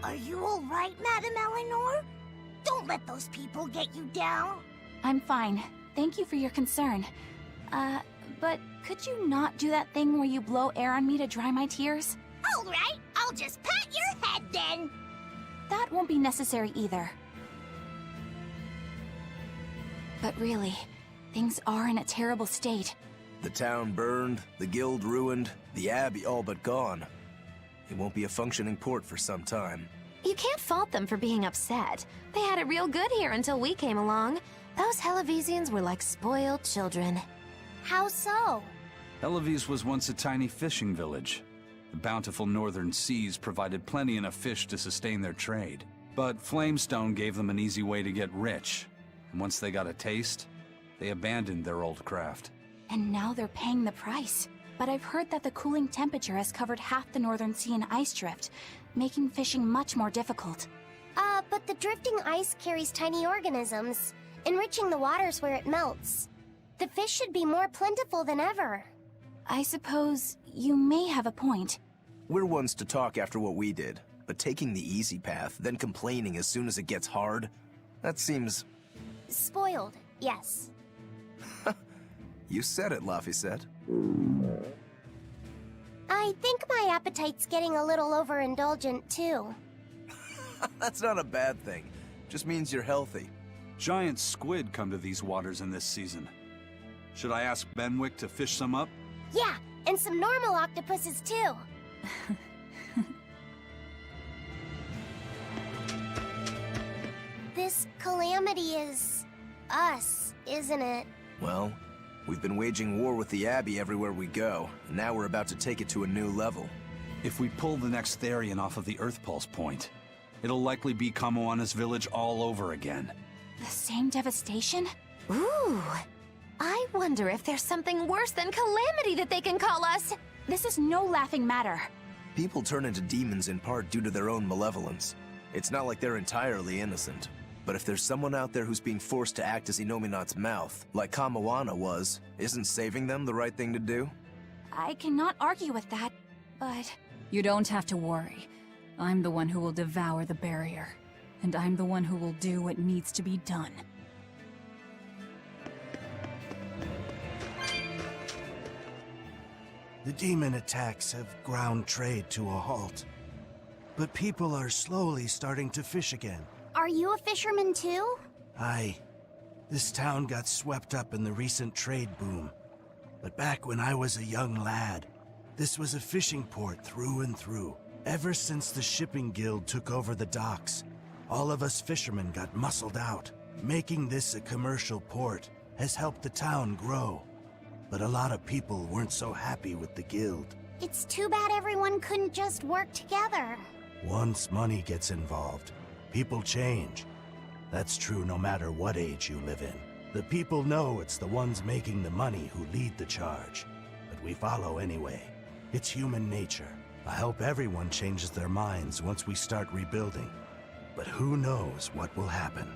Are you all right, Madame Eleanor? Don't let those people get you down. I'm fine. Thank you for your concern. But could you not do that thing where you blow air on me to dry my tears? All right, I'll just pat your head then. That won't be necessary either. But really, things are in a terrible state. The town burned, the guild ruined, the abbey all but gone. It won't be a functioning port for some time. You can't fault them for being upset. They had it real good here until we came along. Those Hellavesians were like spoiled children. How so? Helaves was once a tiny fishing village. The bountiful northern seas provided plenty enough fish to sustain their trade. But Flamestone gave them an easy way to get rich. And once they got a taste, they abandoned their old craft. And now they're paying the price. But I've heard that the cooling temperature has covered half the northern sea in ice drift, making fishing much more difficult. But the drifting ice carries tiny organisms, enriching the waters where it melts. The fish should be more plentiful than ever. I suppose you may have a point. We're ones to talk after what we did, but taking the easy path, then complaining as soon as it gets hard, that seems... Spoiled, yes. You said it, Laphicet. I think my appetite's getting a little overindulgent, too. That's not a bad thing. Just means you're healthy. Giant squid come to these waters in this season. Should I ask Benwick to fish some up? Yeah, and some normal octopuses, too. This calamity is... us, isn't it? Well, we've been waging war with the Abbey everywhere we go, and now we're about to take it to a new level. If we pull the next Therion off of the Earth Pulse point, it'll likely be Kamoana's village all over again. The same devastation? Ooh. I wonder if there's something worse than calamity that they can call us. This is no laughing matter. People turn into demons in part due to their own malevolence. It's not like they're entirely innocent. But if there's someone out there who's being forced to act as Inominat's mouth, like Kamoana was, isn't saving them the right thing to do? I cannot argue with that, but... You don't have to worry. I'm the one who will devour the barrier. And I'm the one who will do what needs to be done. The demon attacks have ground trade to a halt. But people are slowly starting to fish again. Are you a fisherman, too? Aye. This town got swept up in the recent trade boom. But back when I was a young lad, this was a fishing port through and through. Ever since the shipping guild took over the docks, all of us fishermen got muscled out. Making this a commercial port has helped the town grow. But a lot of people weren't so happy with the guild. It's too bad everyone couldn't just work together. Once money gets involved, people change. That's true no matter what age you live in. The people know it's the ones making the money who lead the charge. But we follow anyway. It's human nature. I hope everyone changes their minds once we start rebuilding. But who knows what will happen.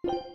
You